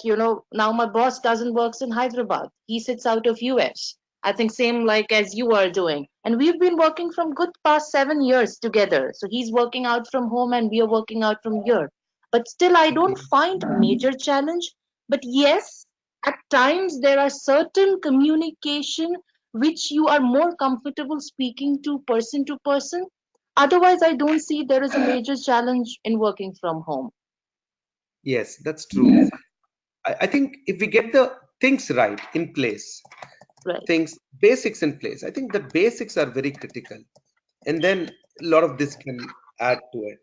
now my boss doesn't works in Hyderabad. He sits out of US. I think same like as you are doing. And we've been working from good past 7 years together. So he's working out from home and we are working out from here. But still I don't Okay. find major challenge. But yes, at times there are certain communication which you are more comfortable speaking to person. Otherwise, I don't see there is a major challenge in working from home. Yes, that's true. I think if we get the things right in place, Right, things, basics in place, I think the basics are very critical. And then a lot of this can add to it.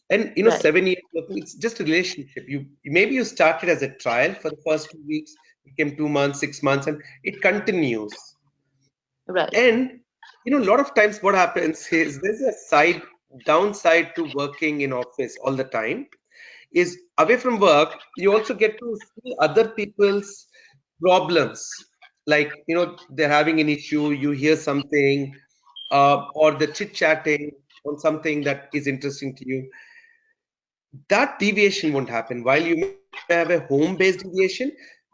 And right, 7 years working, it's just a relationship. You maybe you started as a trial for the first 2 weeks, became 2 months, 6 months, and it continues. right. And a lot of times what happens is there's a downside to working in office all the time is away from work, you also get to see other people's problems. Like, they're having an issue, you hear something, or they're chit-chatting on something that is interesting to you. That deviation won't happen. While you may have a home-based deviation,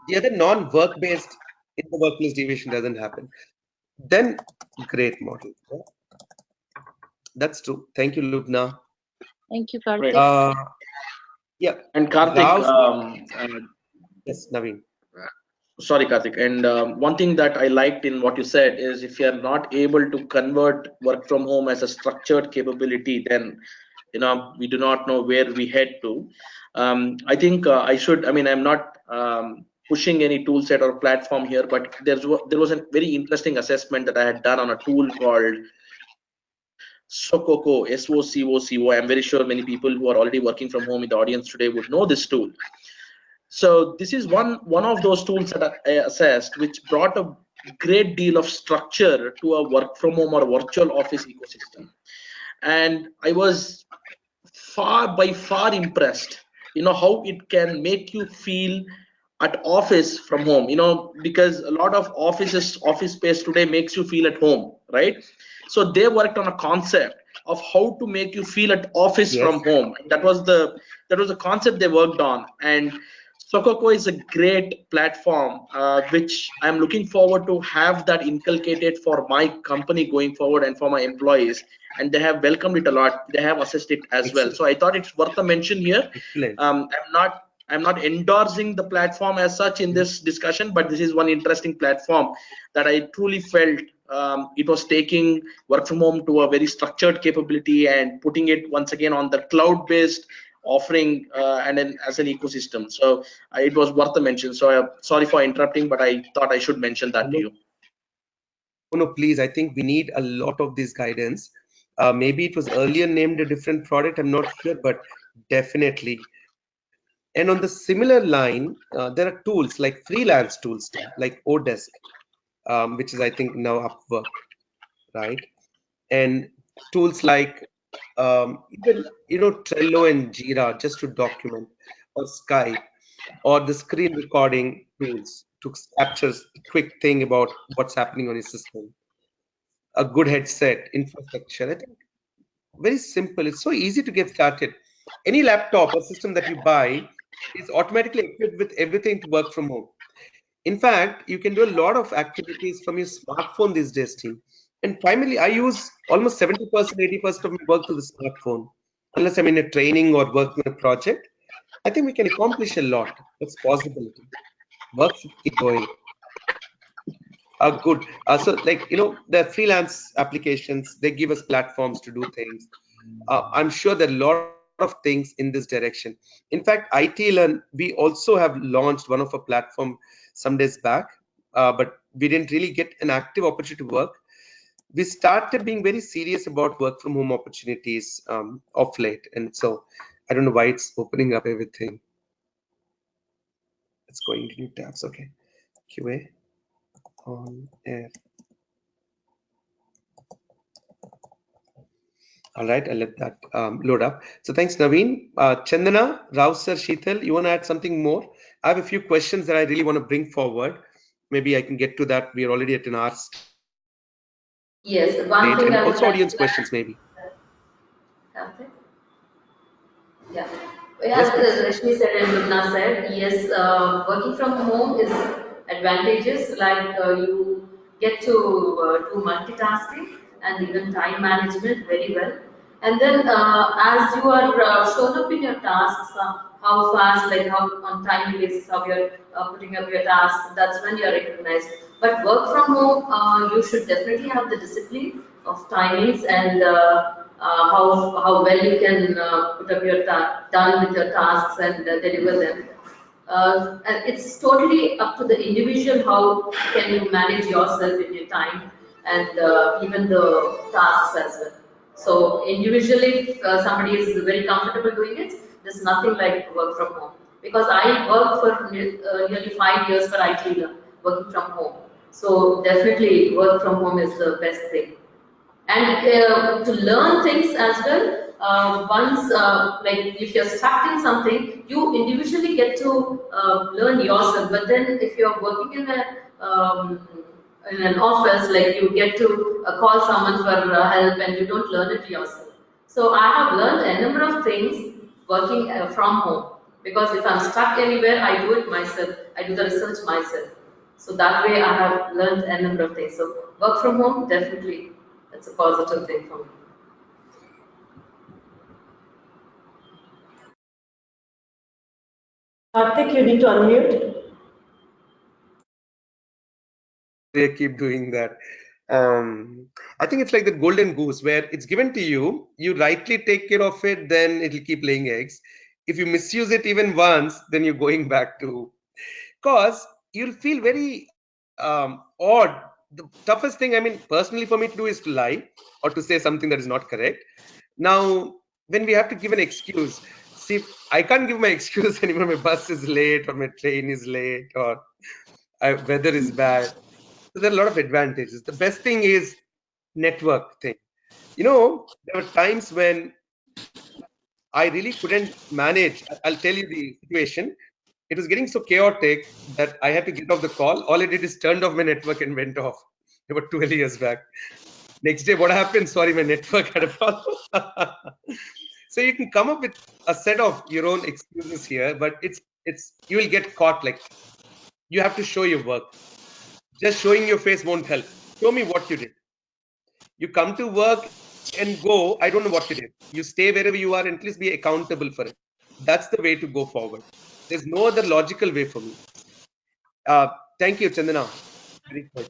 the other non-work-based in the workplace deviation doesn't happen. Then, great model. Yeah, that's true. Thank you, Lubna. Thank you, Right. Karthik. Yeah, And Karthik, Rao's, yes, Naveen. sorry, Karthik. And one thing that I liked in what you said is if you are not able to convert work from home as a structured capability, then we do not know where we head to. I think I mean, I'm not pushing any tool set or platform here, but there was a very interesting assessment that I had done on a tool called Sococo, SOCOCO. I'm very sure many people who are already working from home in the audience today would know this tool. So this is one of those tools that I assessed, which brought a great deal of structure to a work from home or virtual office ecosystem. And I was far impressed, how it can make you feel at office from home, because a lot of office space today makes you feel at home, right? So they worked on a concept of how to make you feel at office Yes. from home. That was the concept they worked on. And Sococo is a great platform, which I'm looking forward to have that inculcated for my company going forward and for my employees. And they have welcomed it a lot. They have assessed it as well. Excellent. So I thought it's worth a mention here. Excellent. I'm not endorsing the platform as such in this discussion, but this is one interesting platform that I truly felt it was taking work from home to a very structured capability and putting it once again on the cloud-based offering and then as an ecosystem. So it was worth a mention. So sorry for interrupting, but I thought I should mention that to No, you. no, please. I think we need a lot of this guidance. Maybe it was earlier named a different product. I'm not sure, but definitely. And on the similar line, there are tools like freelance tools too, like Odesk, which is I think now Upwork, right? And tools like even Trello and Jira just to document, or Skype, or the screen recording tools to capture a quick thing about what's happening on your system. A good headset, infrastructure. I think very simple. It's so easy to get started. Any laptop or system that you buy is automatically equipped with everything to work from home. In fact, you can do a lot of activities from your smartphone these days, team. And primarily, I use almost 70%, 80% of my work to the smartphone. Unless I'm in a training or working on a project, I think we can accomplish a lot. That's possibility. Work should keep going. Good. So, like, the freelance applications, they give us platforms to do things. I'm sure there are a lot of of things in this direction. In fact, IT Learn, we also have launched one of our platform some days back, but we didn't really get an active opportunity to work. We started being very serious about work from home opportunities of late, and so I don't know why it's opening up everything. It's going to new tabs. Okay, QA on air. All right, I'll let that load up. So thanks, Naveen. Chandana, Rao sir, Sheetal, you want to add something more? I have a few questions that I really want to bring forward. Maybe I can get to that. We are already at an hour state, Yes, and one also thing I audience would like questions, to maybe. add. Yeah. Yes, As please. Rashmi said and Lubna said, yes, working from home is advantageous. Like you get to do multitasking and even time management very well. And then as you are shown up in your tasks, how fast, like how on timely basis, how you're putting up your tasks, that's when you're recognized. But work from home, you should definitely have the discipline of timings and how well you can put up your done with your tasks and deliver them. And it's totally up to the individual how can you manage yourself in your time and even the tasks as well. So individually, if somebody is very comfortable doing it, there's nothing like work from home. Because I worked for nearly 5 years for IT working from home. So definitely work from home is the best thing. And to learn things as well. Once, like if you're stuck in something, you individually get to learn yourself. But then, if you're working in an office, like you get to call someone for help, and you don't learn it yourself. So I have learned a number of things working from home because if I'm stuck anywhere, I do it myself. I do the research myself. So that way, I have learned a number of things. So work from home, definitely. That's a positive thing for me. Karthik, you need to unmute. They keep doing that. I think it's like the golden goose where it's given to you, you rightly take care of it, then it'll keep laying eggs. If you misuse it even once, then you're going back to, because you'll feel very odd. The toughest thing, I mean, personally for me to do is to lie or to say something that is not correct. Now, when we have to give an excuse, see, I can't give my excuse anymore. My bus is late, or my train is late, or weather is bad. So there are a lot of advantages. The best thing is network thing. There were times when I really couldn't manage. I'll tell you the situation. It was getting so chaotic that I had to get off the call. All I did is turned off my network and went off. About 12 years back. Next day, what happened? Sorry, my network had a problem. So you can come up with a set of your own excuses here, but it's you will get caught. Like you have to show your work. Just showing your face won't help. Show me what you did. You come to work and go, I don't know what you did. You stay wherever you are and at least be accountable for it. That's the way to go forward. There's no other logical way for me. Uh, Thank you, Chandana. Very good.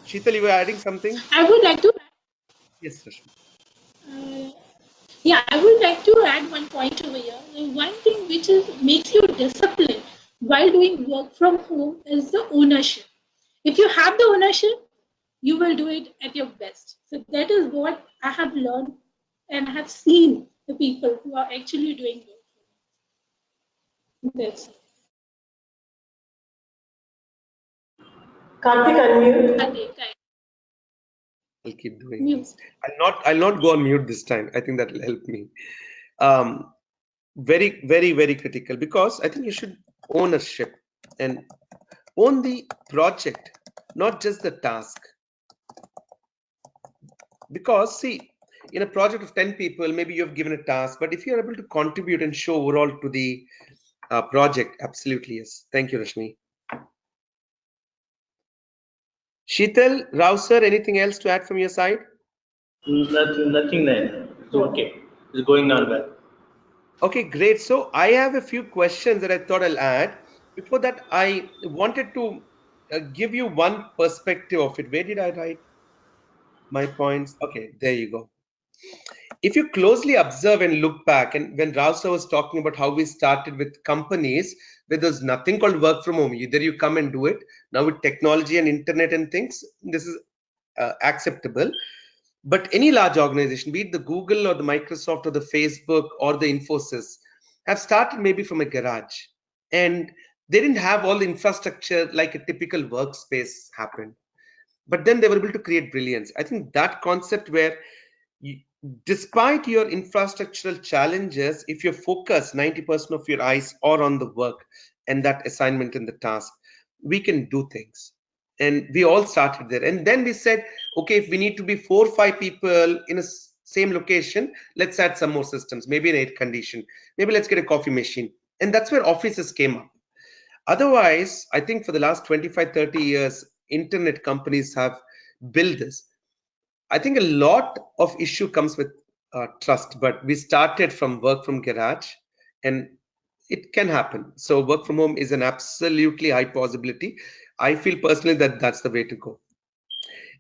Sheetal, you were adding something? I would like to Yes, Rashmi. uh, yeah, I would like to add one point over here. The one thing which is makes you disciplined while doing work from home is the ownership. If you have the ownership, you will do it at your best. So that is what I have learned and have seen the people who are actually doing it. That's it. Karthik, unmute. I'll keep doing Mute. this. I'll not go on mute this time. I think that'll help me. Um, Very, very, very critical because I think you should ownership and own the project, not just the task. Because see, in a project of 10 people, maybe you have given a task, but if you're able to contribute and show overall to the project, absolutely yes. Thank you, Rashmi. Sheetal, Rao sir, anything else to add from your side? Nothing then. It's okay. It's going on well. Okay, great. So I have a few questions that I thought I'll add. Before that, I wanted to give you one perspective of it. Where did I write my points? Okay, there you go. if you closely observe and look back, and when Rausa was talking about how we started with companies where there's nothing called work from home, either you come and do it. Now with technology and internet and things, this is acceptable. But any large organization, be it the Google or the Microsoft or the Facebook or the Infosys, have started maybe from a garage. And they didn't have all the infrastructure like a typical workspace happened. But then they were able to create brilliance. I think that concept where you, despite your infrastructural challenges, if you focus 90% of your eyes are on the work and that assignment and the task, we can do things. And we all started there. And then we said, okay, if we need to be 4 or 5 people in a same location, let's add some more systems, maybe an air condition, maybe let's get a coffee machine. And that's where offices came up. Otherwise, I think for the last 25, 30 years, internet companies have built this. I think a lot of issue comes with trust, but we started from work from garage and it can happen. So work from home is an absolutely high possibility. I feel personally that that's the way to go.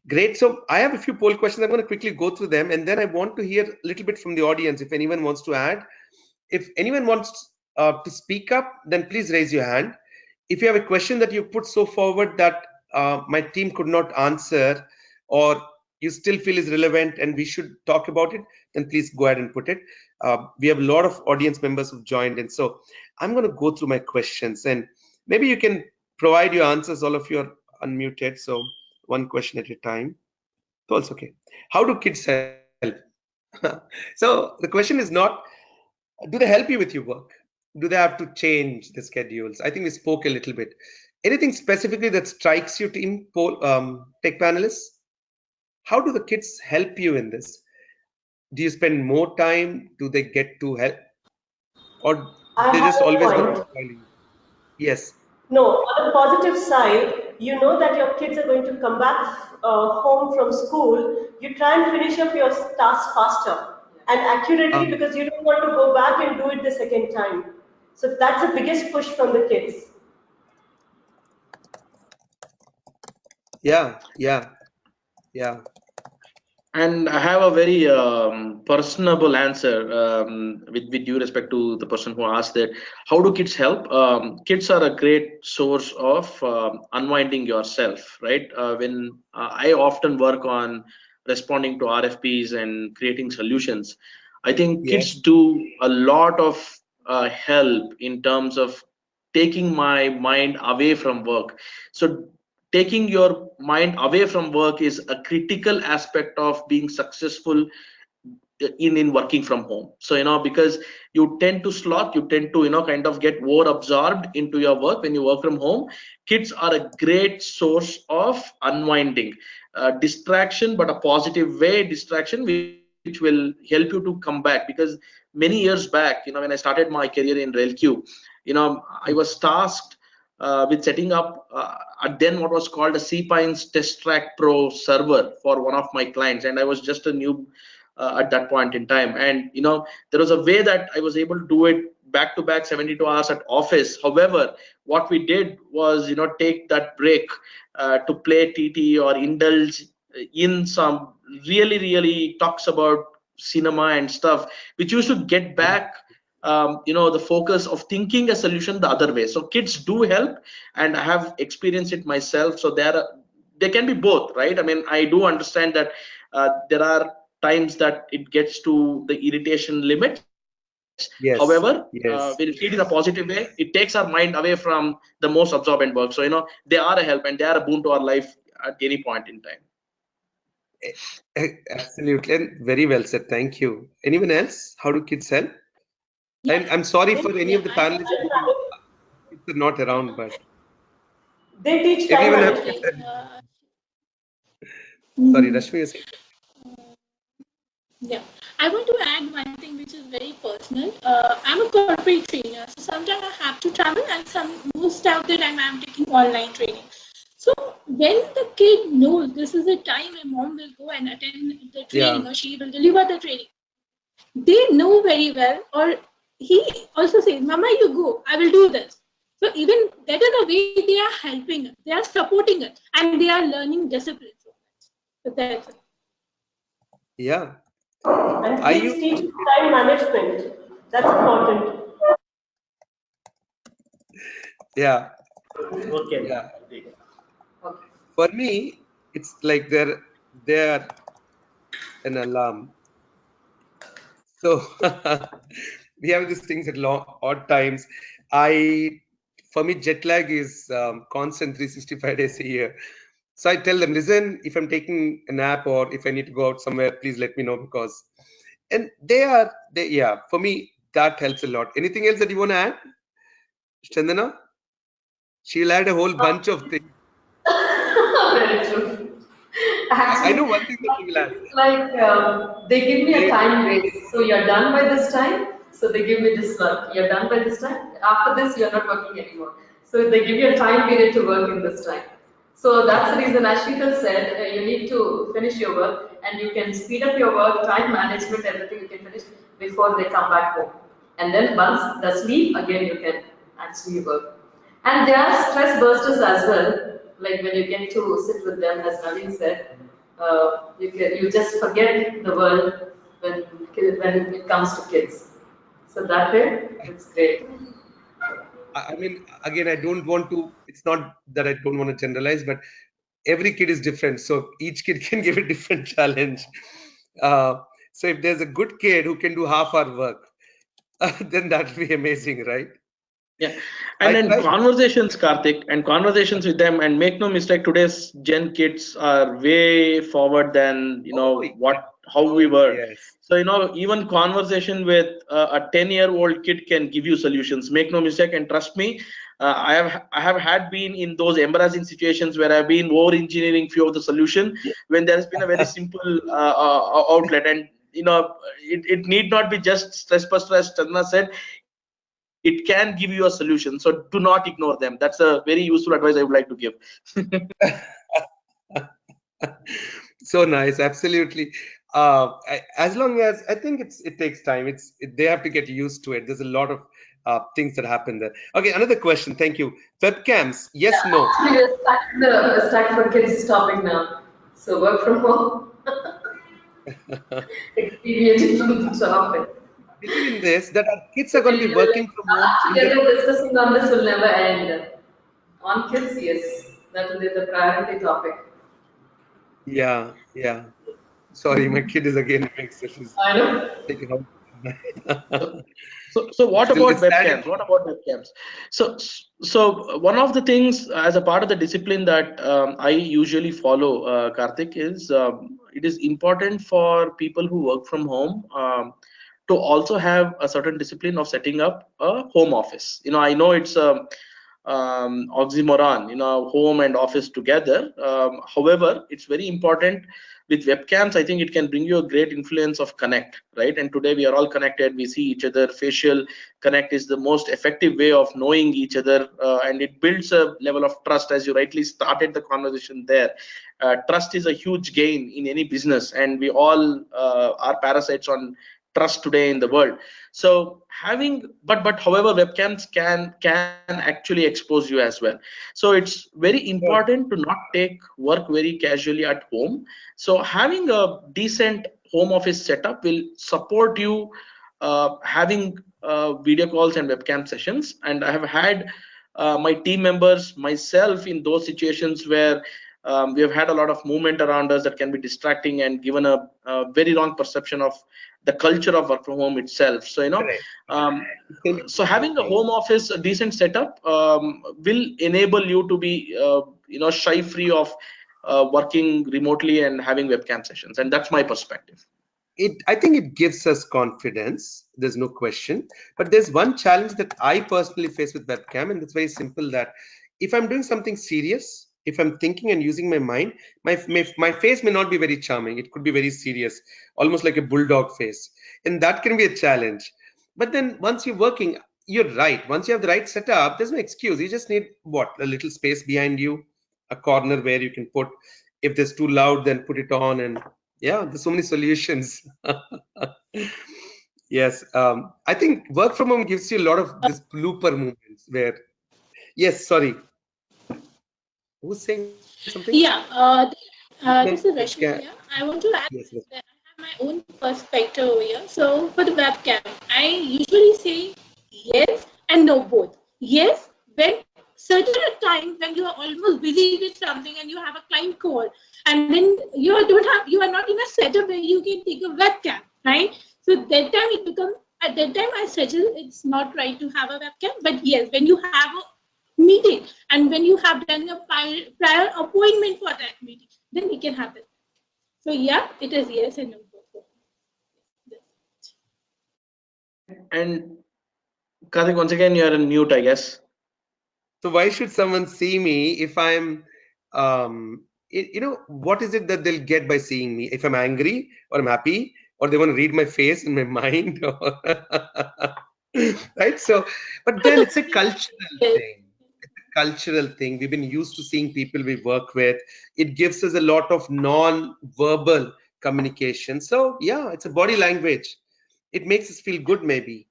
Great. So I have a few poll questions. I'm going to quickly go through them, and then I want to hear a little bit from the audience if anyone wants to add. If anyone wants to speak up, then please raise your hand. If you have a question that you put so forward that my team could not answer, or you still feel is relevant and we should talk about it, then please go ahead and put it. We have a lot of audience members who've joined in. So I'm going to go through my questions, and maybe you can provide your answers. All of you are unmuted, so one question at a time. So it's okay. How do kids help? So the question is not, do they help you with your work? Do they have to change the schedules? I think we spoke a little bit. Anything specifically that strikes you, team tech panelists? How do the kids help you in this? Do you spend more time? Do they get to help? Or I they have just a always going to point. spoil you? Yes. No, on the positive side, you know that your kids are going to come back home from school. You try and finish up your task faster and accurately Um, because you don't want to go back and do it the second time. So that's the biggest push from the kids. yeah, yeah, yeah. And I have a very personable answer with due respect to the person who asked that. How do kids help? Kids are a great source of unwinding yourself, right? When I often work on responding to RFPs and creating solutions, I think kids Yes. do a lot of help in terms of taking my mind away from work. So taking your mind away from work is a critical aspect of being successful in working from home. So because you tend to slot, you tend to kind of get more absorbed into your work when you work from home. Kids are a great source of unwinding, distraction, but a positive way distraction, which will help you to come back. Because many years back, when I started my career in RailQ, I was tasked with setting up then what was called a Cpines Test Track Pro server for one of my clients, and I was just a new at that point in time. And there was a way that I was able to do it back to back 72 hours at office. However, what we did was take that break to play TT or indulge in some really talks about cinema and stuff, which used to get back the focus of thinking a solution the other way. So kids do help, and I have experienced it myself. So they can be both, right? I mean, I do understand that there are times that it gets to the irritation limits. However, Yes. when you see it in a Yes. positive way, it takes our mind away from the most absorbent work. So they are a help and they are a boon to our life at any point in time. Absolutely. And very well said. Thank you. Anyone else? How do kids help? Yeah, I'm sorry for any yeah. of the I panelists who kids are not around, but They teach time everyone have okay. kids. management. Sorry, Mhm. Rashmi is saying. Yeah, I want to add one thing which is very personal. I'm a corporate trainer, so sometimes I have to travel, and most of the time I'm taking online training. So when the kid knows this is the time my mom will go and attend the training, Yeah. or she will deliver the training, they know very well. Or he also says, "Mama, you go. I will do this." So even that is the way they are helping us. They are supporting us, and they are learning discipline from us. So that's it. Yeah. And I kids use teach time management. That's important. yeah, Okay. yeah. Okay. For me, it's like they're an alarm. So we have these things at long odd times. I for me jet lag is constant 365 days a year. So I tell them, listen, if I'm taking a nap or if I need to go out somewhere, please let me know because and they yeah, for me that helps a lot. Anything else that you want to add, Chandana? She'll add a whole bunch of things. Very true. I know Actually, one thing that she will add. they give me a They, time grace. So you're done by this time. So they give me this work. You're done by this time. After this, you're not working anymore. So they give you a time period to work in this time. So that's the reason, as Sheetal said, you need to finish your work and you can speed up your work, time management, everything you can finish before they come back home. And then once the sleep, again you can actually work. And they are stress bursters as well. Like when you get to sit with them, as Naveen said, you just forget the world when it comes to kids. So that way, it's great. I mean, again, I don't want to. It's not that I don't want to generalize, but every kid is different, so each kid can give a different challenge. Uh, so if there's a good kid who can do half our work, then that will be amazing, right? Yeah, I and then try. conversations, Karthik, and conversations with them, and make no mistake, today's Gen kids are way forward than Oh, how we were. yes. So even conversation with a 10-year-old kid can give you solutions. Make no mistake, and trust me, I have had been in those embarrassing situations where I've been over engineering few of the solution when there has been a very simple outlet, and it need not be just stress buster as Chandna said. It can give you a solution, so do not ignore them. That's a very useful advice I would like to give. So nice, absolutely. As long as I think it takes time. They have to get used to it. There's a lot of things that happen there. Okay, another question. Thank you. Webcams, yes, no. Actually, we're stuck for kids topic now. So work from home, deviating from the topic. Believe in this that our kids are So going to be working from home us in the together discussing on this will never end. On kids, yes, that will be the priority topic. yeah, yeah. Sorry, my kid is again doing sessions. I know. Taking out. So, so what Still, about it's sad. webcams? What about webcams? So, so one of the things as a part of the discipline that I usually follow, Karthik, is it is important for people who work from home to also have a certain discipline of setting up a home office. I know it's a oxymoron, home and office together. However, it's very important with webcams. I think it can bring you a great influence of connect, right? And today we are all connected. We see each other. Facial connect is the most effective way of knowing each other, and it builds a level of trust. As you rightly started the conversation there, trust is a huge gain in any business, and we all are parasites on trust today in the world. So having but however, webcams can actually expose you as well. So it's very Sure. important to not take work very casually at home. So having a decent home office setup will support you having video calls and webcam sessions. And I have had my team members, myself, in those situations where we have had a lot of movement around us that can be distracting and given a very wrong perception of the culture of work from home itself. So Correct. um, so Essentially having a speaking. home office, a decent setup, will enable you to be shy free of working remotely and having webcam sessions, and that's my perspective. I think it gives us confidence. There's no question. But there's one challenge that I personally face with webcam, and it's very simple that if I'm doing something serious, if I'm thinking and using my mind, my face may not be very charming. It could be very serious, almost like a bulldog face. And that can be a challenge. But then once you're working, you're right. Once you have the right setup, there's no excuse. You just need what? A little space behind you, a corner where you can put. If there's too loud, then put it on and yeah, there's so many solutions. Yes, I think work from home gives you a lot of this blooper moments where, yes, sorry, who's saying something? Yeah, You this meant is Rashmi webcam. here. I want to add Yes, yes. that I have my own perspective over here. So for the webcam, I usually say yes and no both. Yes, when certain times when you are almost busy with something and you have a client call, and then you are not in a setup where you can take a webcam, right? So that time it becomes at that time I suggest it's not right to have a webcam. But yes, when you have a meeting and when you have done a prior appointment for that meeting, then we can have it. So yeah, it is yes and no. And Karthik, once again, you're on mute, I guess. So why should someone see me if I'm, what is it that they'll get by seeing me? If I'm angry or I'm happy or they want to read my face in my mind, right? So, but then it's a cultural Yes. thing. It's a cultural thing. We've been used to seeing people we work with. It gives us a lot of non-verbal communication. So yeah, it's a body language. It makes us feel good, maybe.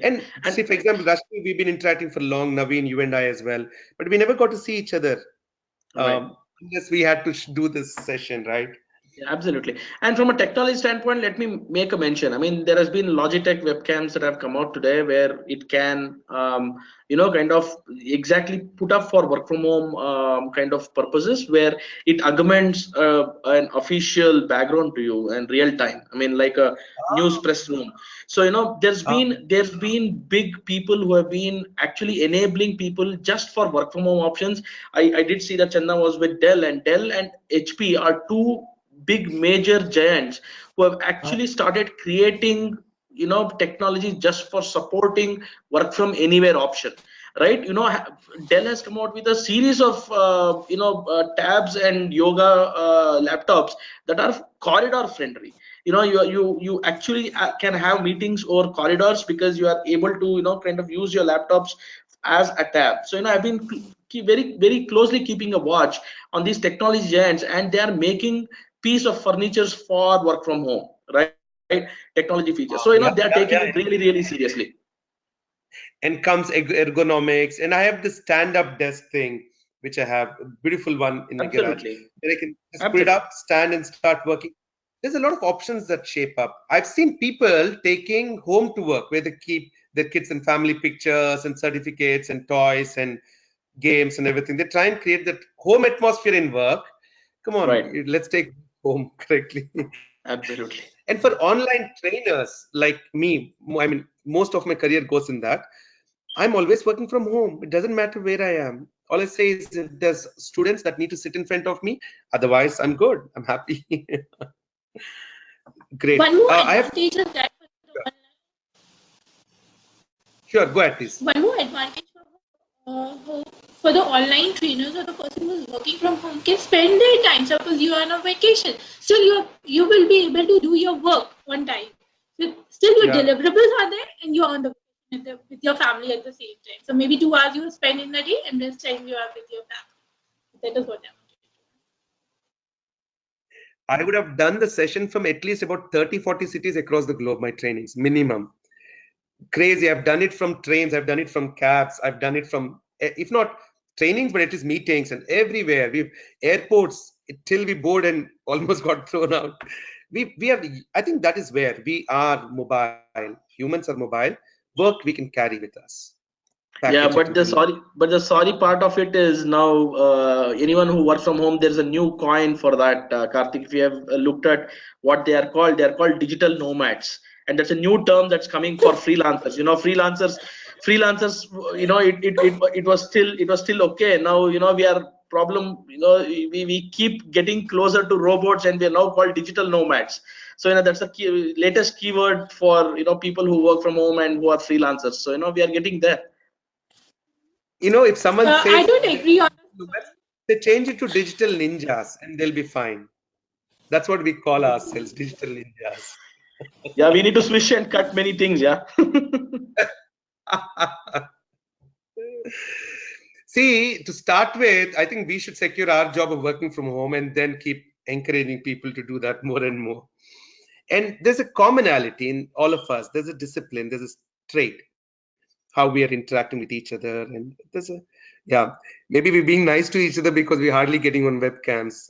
And And say, for example, Rashmi, we've been interacting for long, Naveen, you and I as well, but we never got to see each other right. unless we had to do this session, right? Yeah, absolutely. And from a technology standpoint, let me make a mention. I mean, there has been Logitech webcams that have come out today where it can, kind of exactly put up for work from home kind of purposes, where it augments an official background to you in real time. I mean, like a news press room. So there's been big people who have been actually enabling people just for work from home options. I did see that Channa was with Dell and HP are two big major giants who have actually started creating technology just for supporting work from anywhere option, right? Dell has come out with a series of tabs and yoga laptops that are corridor friendly. You actually can have meetings over corridors because you are able to kind of use your laptops as a tab. So I've been very very closely keeping a watch on these technology giants, and they are making piece of furnitures for work from home, right? Technology features. So they are Yeah, taking yeah, it yeah. really really seriously. And comes ergonomics, and I have this stand-up desk thing, which I have a beautiful one in my garage, Absolutely. where I can just put it Absolutely. up, stand, and start working. There's a lot of options that shape up. I've seen people taking home to work where they keep their kids and family pictures and certificates and toys and games and everything. They try and create that home atmosphere in work. Come on, Right. let's take home correctly. Absolutely. And for online trainers like me, I mean, most of my career goes in that. I'm always working from home. It doesn't matter where I am. All I say is if there's students that need to sit in front of me, otherwise I'm good. I'm happy. Great. One more I have advantage is that sure. Go ahead, please. one more advantage for the online trainers or the person who's working from home can spend their time. Suppose you are on a vacation, still you will be able to do your work on time. So still your Yeah. deliverables are there, and you are on the with your family at the same time. So maybe 2 hours you spend in a day, and rest time you are with your family. That is what I wanted to do. I would have done the session from at least about 30, 40 cities across the globe, my trainings, minimum. Crazy. I've done it from trains, I've done it from cabs, I've done it from, if not trainings, but it is meetings and everywhere. We've airports till we bored and almost got thrown out. We have, I think that is where we are mobile. Humans are mobile. Work we can carry with us. Yeah, Package it with any. but the sorry part of it is now anyone who works from home, there's a new coin for that, Karthik. If you have looked at what they are called digital nomads, and that's a new term that's coming for freelancers. Freelancers. It was still okay. Now we are problem. We keep getting closer to robots, and we are now called digital nomads. So that's the latest keyword for people who work from home and who are freelancers. So we are getting there. If someone I says don't agree on this nomads, point. they change it to digital ninjas and they'll be fine. That's what we call ourselves, digital ninjas. Yeah, we need to swish and cut many things. Yeah. See, to start with, I think we should secure our job of working from home and then keep encouraging people to do that more and more. And there's a commonality in all of us. There's a discipline, there's a trait, how we are interacting with each other. And yeah, maybe we're being nice to each other because we're hardly getting on webcams.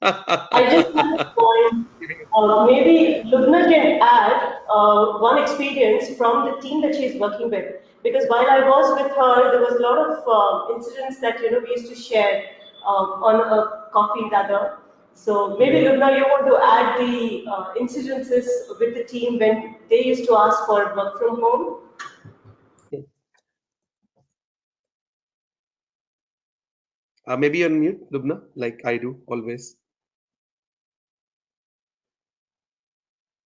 I just have a point. Maybe Lubna can add one experience from the team that she's working with. Because while I was with her, there was a lot of incidents that we used to share on a coffee rather. So maybe Mhm. Lubna, you want to add the incidences with the team when they used to ask for work from home. Maybe you're on mute, Lubna, like I do always.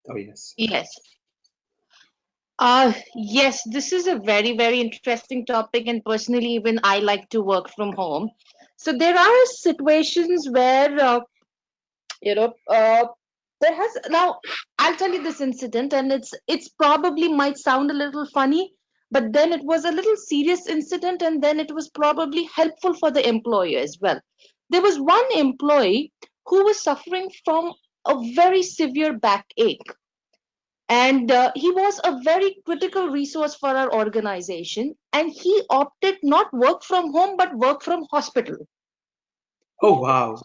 Oh, yes. Yes. Yes, this is a very, very interesting topic, and personally, even I like to work from home. So there are situations where, you know, there has now. I'll tell you this incident, and it's probably might sound a little funny, but then it was a little serious incident, and then it was probably helpful for the employer as well. There was one employee who was suffering from a very severe backache, and he was a very critical resource for our organization, and he opted not work from home but work from hospital. Oh, wow.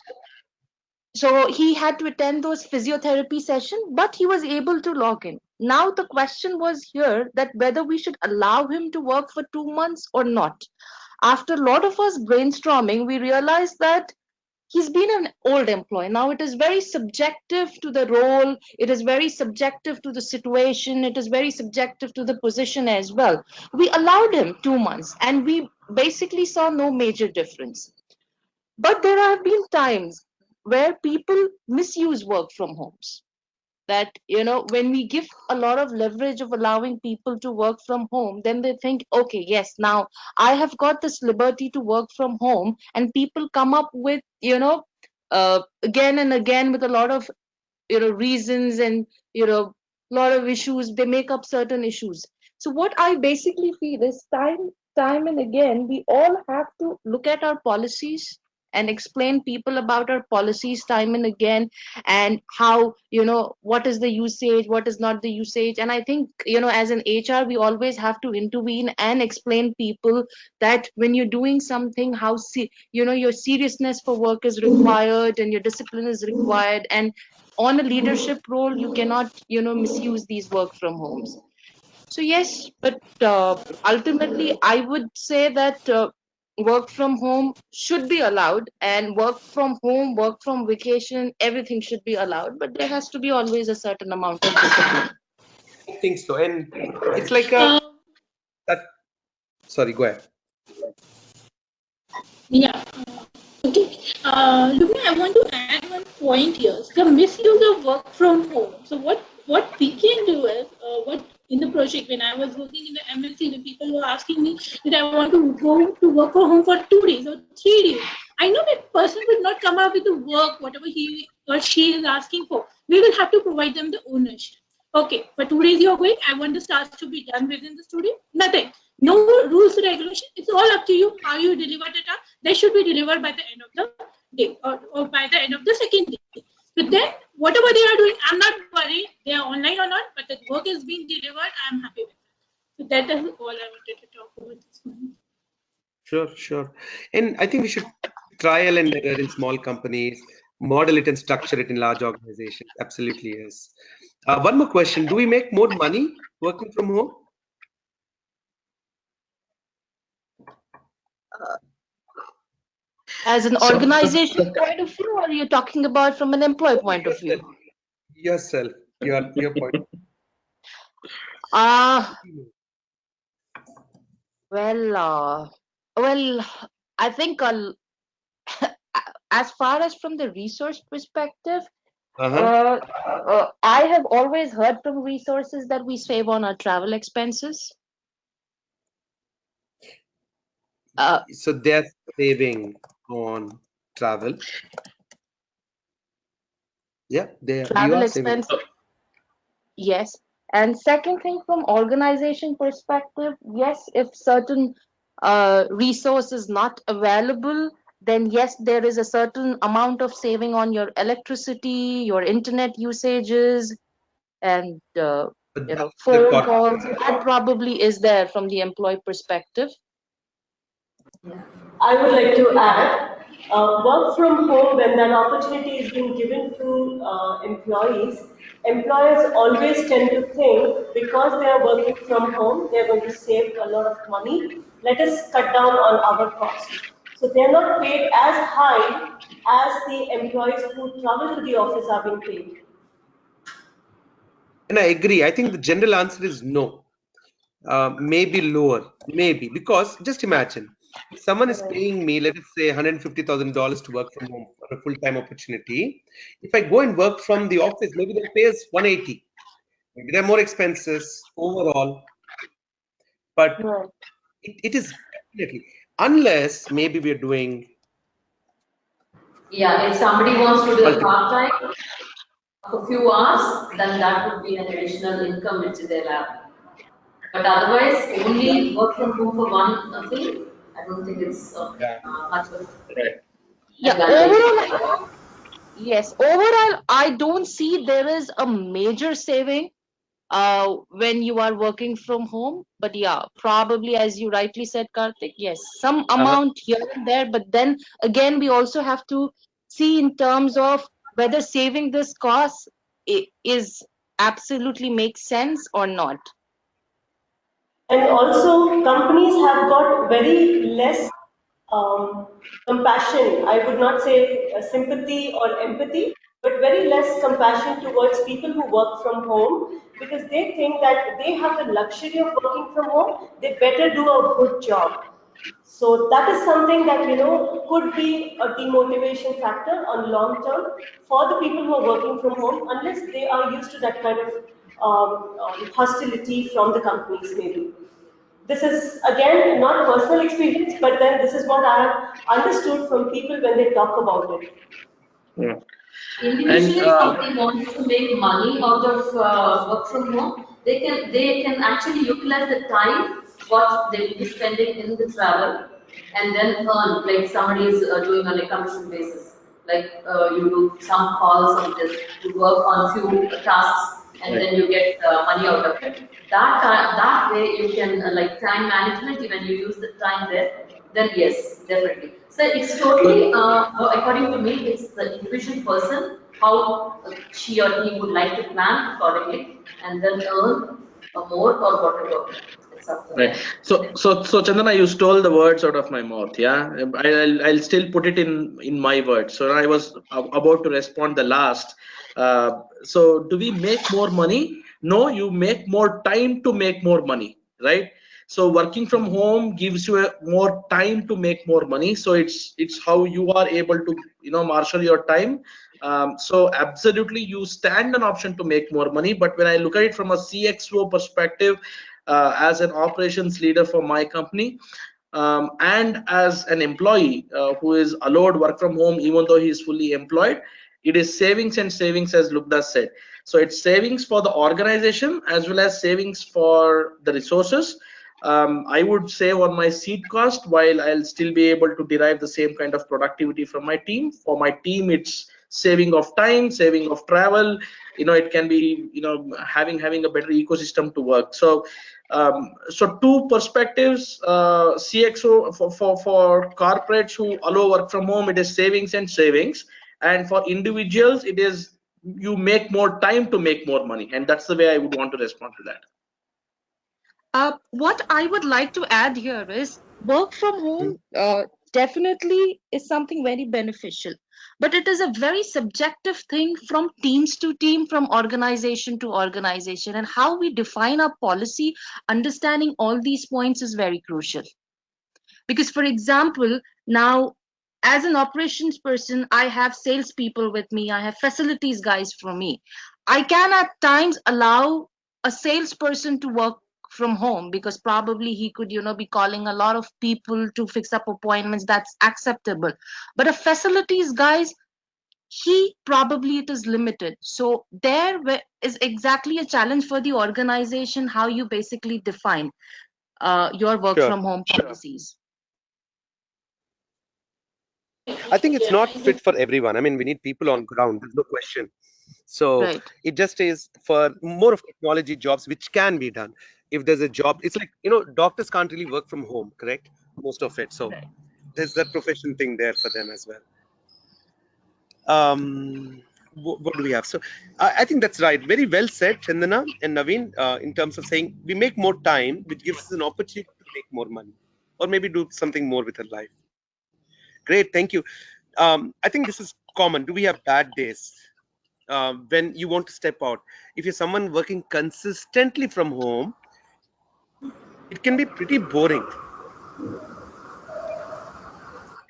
So he had to attend those physiotherapy sessions, but he was able to log in. Now the question was here that whether we should allow him to work for 2 months or not. After a lot of us brainstorming, we realized that he's been an old employee. Now it is very subjective to the role, it is very subjective to the situation, it is very subjective to the position as well. We allowed him 2 months and we basically saw no major difference. But there have been times where people misuse work from homes. That, when we give a lot of leverage of allowing people to work from home, then they think, okay, yes, now I have got this liberty to work from home, and people come up with, again and again with a lot of reasons, and lot of issues. They make up certain issues. So what I basically feel is, time and again, we all have to look at our policies and explain people about our policies time and again, and how, what is the usage, what is not the usage. And I think, as an HR, we always have to intervene and explain people that when you're doing something, how your seriousness for work is required and your discipline is required. And on a leadership role, you cannot misuse these work from homes. So yes, but ultimately I would say that work from home should be allowed, and work from home, work from vacation, everything should be allowed, but there has to be always a certain amount of discipline. I think so. And it's like a Uh, that. Sorry, go ahead. yeah. Okay. Lubna, I want to add one point here. The misuse of work from home. So what we can do is, what in the project when I was working in the MNC, the people were asking me that I want to go to work from home for 2 days or 3 days. I know that person will not come up with the work whatever he or she is asking for. We will have to provide them the ownership. Okay, for 2 days you're going. I want the tasks to be done within the studio. Nothing. No rules, regulation. It's all up to you how you deliver the task. They should be delivered by the end of the day, or by the end of the second day. So then, whatever they are doing, I'm not worried they are online or not, but the work is being delivered. I'm happy with that. So that is all I wanted to talk about this one. Sure, sure. And I think we should trial and error in small companies, model it and structure it in large organizations. Absolutely, yes. One more question. Do we make more money working from home? As an So, organization point of view, or you're talking about from an employee No, point of view? yourself. Yourself. Your point. uh well uh, well, I think, as far as from the resource perspective, Uh-huh. I have always heard from resources that we save on our travel expenses. Uh, So they're saving on travel. Yeah, you Travel are saving. expenses, yes. And second thing, from organization perspective, yes, if certain resource is not available, then yes, there is a certain amount of saving on your electricity, your internet usages, and But that's the phone corporate. calls. That probably is there from the employee perspective. I would like to add. work from home, when that opportunity is being given to employees, employers always tend to think because they are working from home, they are going to save a lot of money. Let us cut down on our cost. So they are not paid as high as the employees who travel to the office are being paid. And I agree. I think the general answer is no. Maybe lower, maybe, because just imagine if someone is Right. paying me, let us say $150,000 to work from home for a full-time opportunity. If I go and work from the office, maybe they'll pay us 180. Maybe there are more expenses overall, but Right. it is definitely, unless maybe we're doing Yeah, if somebody wants to do a multiple. part-time for few hours, then that would be an additional income which they'll have. But otherwise, only work from home for one thing, I don't think it's Yeah. much of Right. Yeah, advantage. overall, yes, overall, I don't see there is a major saving when you are working from home. But yeah, probably as you rightly said, Karthik, yes, some Uh-huh. amount here and there. But then again, we also have to see in terms of whether saving this cost is absolutely makes sense or not. And also, companies have got very less um, compassion. I would not say sympathy or empathy, but very less compassion towards people who work from home because they think that they have the luxury of working from home. They better do a good job. So that is something that could be a demotivation factor on long term for the people who are working from home, unless they are used to that kind of hostility from the companies. Maybe this is again not personal experience, but then this is what I have understood from people when they talk about it. Yeah. And Individually, if somebody wants to make money out of work from home, they can actually utilize the time what they will be spending in the travel and then earn. Like somebody is doing on a commission basis. Like you do some calls on this, you work on few tasks, and right. then you get money out of it. That way you can like time management. When you use the time there, then yes, definitely. So it's totally, according to me, it's the individual person how she or he would like to plan accordingly and then earn more or whatever. It's up to Right. them. So Chandana, you stole the words out of my mouth. Yeah, I'll still put it in my words. So I was about to respond the last. So do we make more money? No, you make more time to make more money, right? So working from home gives you more time to make more money. So it's how you are able to marshal your time. So absolutely, you stand an option to make more money. But when I look at it from a CXO perspective, as an operations leader for my company, and as an employee who is allowed work from home even though he is fully employed, it is savings and savings, as Lubna said. So it's savings for the organization as well as savings for the resources. I would save on my seat cost while I'll still be able to derive the same kind of productivity from my team. For my team, it's saving of time, saving of travel. It can be having a better ecosystem to work. So two perspectives, CXO for corporates who allow work from home, it is savings and savings, and for individuals it is you make more time to make more money, and that's the way I would want to respond to that. What I would like to add here is work from home Hmm. definitely is something very beneficial, but it is a very subjective thing from teams to team, from organization to organization, and how we define our policy, understanding all these points is very crucial. Because, for example, now as an operations person, I have salespeople with me, I have facilities guys for me. I can at times allow a salesperson to work from home because probably he could, be calling a lot of people to fix up appointments. That's acceptable. But a facilities guys, he probably it is limited. So is exactly a challenge for the organization how you basically define your work Sure. from home policies. I think it's not fit for everyone. I mean, we need people on ground. There's no question. So Right. it just is for more of technology jobs, which can be done. If there's a job, it's like, doctors can't really work from home, correct? Most of it. So Right. there's that profession thing there for them as well. What do we have? So I think that's right. Very well said, Chandana and Naveen, in terms of saying we make more time, which gives us an opportunity to make more money or maybe do something more with our life. Great, thank you. I think this is common. Do we have bad days when you want to step out? If you're someone working consistently from home, it can be pretty boring.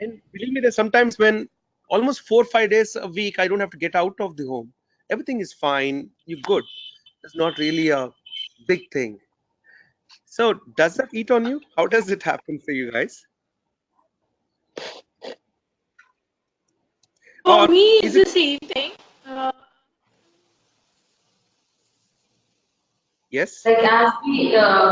And believe me, there's sometimes when almost 4 or 5 days a week, I don't have to get out of the home. Everything is fine. You're good. It's not really a big thing. So, does that eat on you? How does it happen for you guys? For Or me, is it's it? the same thing. Uh, Yes. Like as we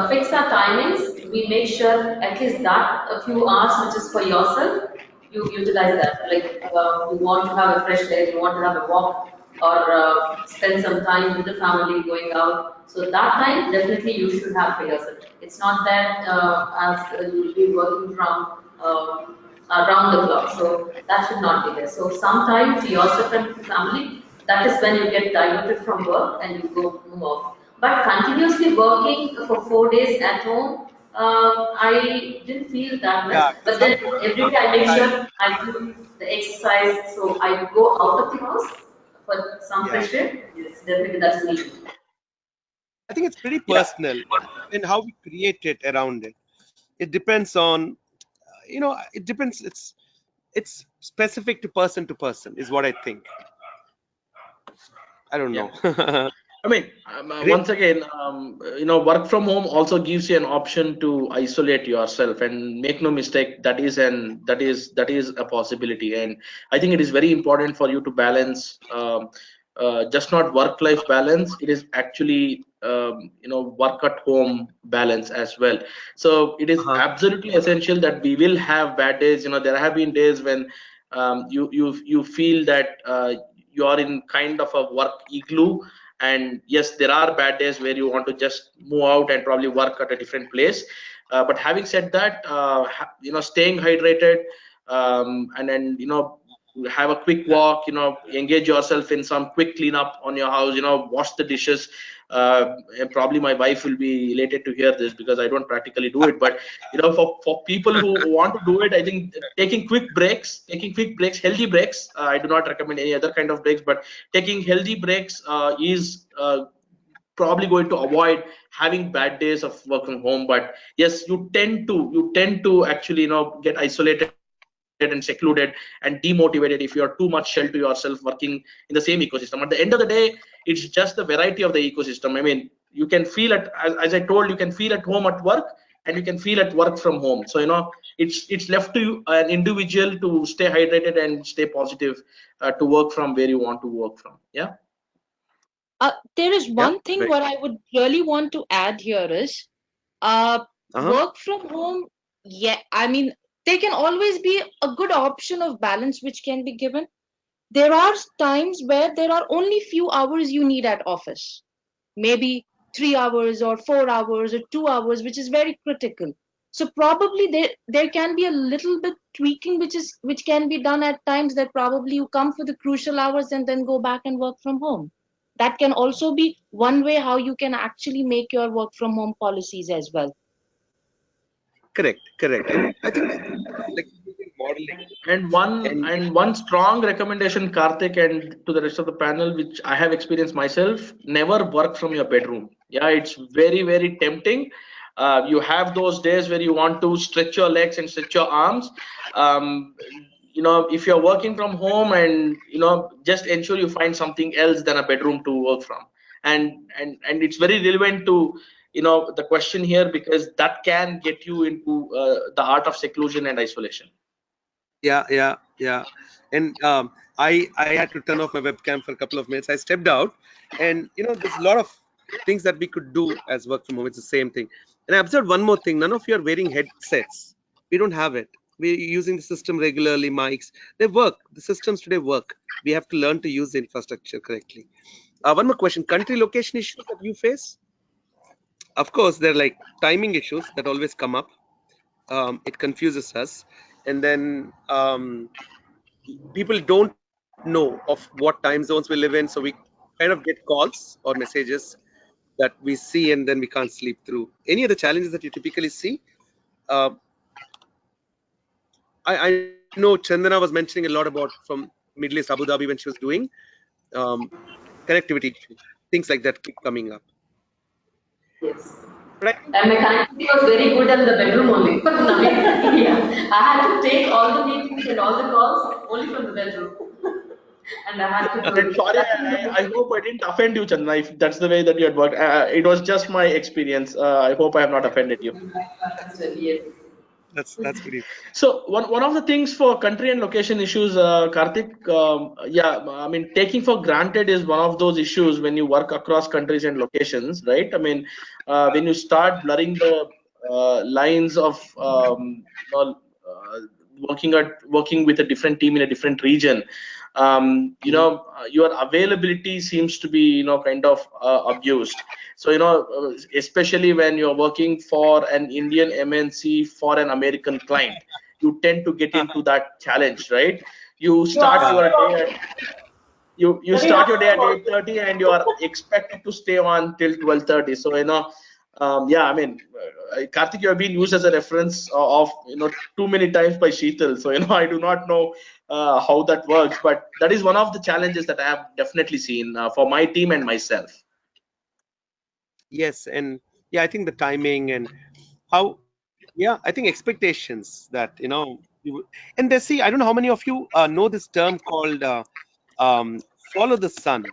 fix our timings, we make sure at least that a few hours which is for yourself, you utilize that. Like you want to have a fresh air, you want to have a walk, or spend some time with the family going out. So that time definitely you should have for yourself. It's not that as you will be working from around the clock. So that should not be there. So some time to yourself and to family. That is when you get diverted from work and you go move off. But continuously working for 4 days at home, I didn't feel that much. Yeah, because But some then people every are day I make tired. sure I do the exercise. So I go out of the house for some Yeah. fresh air. Yes, definitely that's needed. I think it's pretty Yeah. personal and how we create it around it. It depends on, it depends. It's specific to person, is what I think. I don't Yeah. know. I mean, Great. once again, work from home also gives you an option to isolate yourself, and make no mistake, that is a possibility. And I think it is very important for you to balance, just not work-life balance. It is actually, work at home balance as well. So it is Uh-huh. absolutely essential that we will have bad days. There have been days when you feel that you are in kind of a work igloo, and yes, there are bad days where you want to just move out and probably work at a different place. But having said that, staying hydrated, and then have a quick walk, engage yourself in some quick cleanup on your house, wash the dishes. And probably my wife will be elated to hear this because I don't practically do it. But for people who want to do it, I think taking quick breaks, healthy breaks. I do not recommend any other kind of breaks, but taking healthy breaks is probably going to avoid having bad days of work from home. But yes, you tend to actually get isolated and secluded and demotivated if you are too much shell to yourself working in the same ecosystem. At the end of the day, it's just the variety of the ecosystem. I mean, you can feel it, as I told, you can feel at home at work, and you can feel at work from home. So it's left to you, an individual, to stay hydrated and stay positive, to work from where you want to work from. Yeah. There is Yeah. one thing Right. what I would really want to add here is Uh-huh. work from home. Yeah, I mean, there can always be a good option of balance which can be given. There are times where there are only few hours you need at office, maybe 3 hours or 4 hours or 2 hours, which is very critical. So probably there can be a little bit tweaking which can be done at times, that probably you come for the crucial hours and then go back and work from home. That can also be one way how you can actually make your work from home policies as well. Correct. Correct. And I think flexibility modeling And one and and one strong recommendation, Karthik, and to the rest of the panel, which I have experienced myself: never work from your bedroom. Yeah, it's very, very tempting. You have those days where you want to stretch your legs and stretch your arms. Um, if you're working from home, and just ensure you find something else than a bedroom to work from. And it's very relevant to the question here, because that can get you into the art of seclusion and isolation. yeah, yeah, yeah. And I had to turn off my webcam for a couple of minutes. I stepped out, and there's a lot of things that we could do as work from home. It's the same thing. And I observed one more thing. None of you are wearing headsets. We don't have it. We're using the system regularly, mics. They work. The systems today work. We have to learn to use the infrastructure correctly. One more question. Country location issues that you face? Of course, they're like timing issues that always come up. It confuses us. and then people don't know of what time zones we live in, so we kind of get calls or messages that we see and then we can't sleep through. Any other challenges that you typically see? uh, I know Chandana was mentioning a lot about from Middle East, Abu Dhabi, when she was doing um, connectivity issues, things like that keep coming up. Yes. But I think, And my connectivity was very good in the bedroom only. For nothing. Yeah. I had to take all the meetings and all the calls only from the bedroom. And I had to do And it. sorry, I hope I didn't offend you, Chandana, if that's the way that you had worked. It was just my experience. I hope I have not offended you. Yes. that's pretty. So one of the things for country and location issues, Karthik, yeah, I mean, taking for granted is one of those issues when you work across countries and locations, right? I mean, when you start blurring the lines of working with a different team in a different region, your availability seems to be kind of abused. So especially when you're working for an Indian MNC for an American client, you tend to get into that challenge, right? You You start ask Yeah, your me day about at it. you Naveen, start ask your me day at about it. 8:30 and you are expected to stay on till 12:30. So yeah, I mean, Karthik, you have been used as a reference of too many times by Sheetal. So I do not know how that works, but that is one of the challenges that I have definitely seen for my team and myself. yes, and yeah, I think the timing and how, yeah, I think expectations that and they see. I don't know how many of you know this term called follow the sun.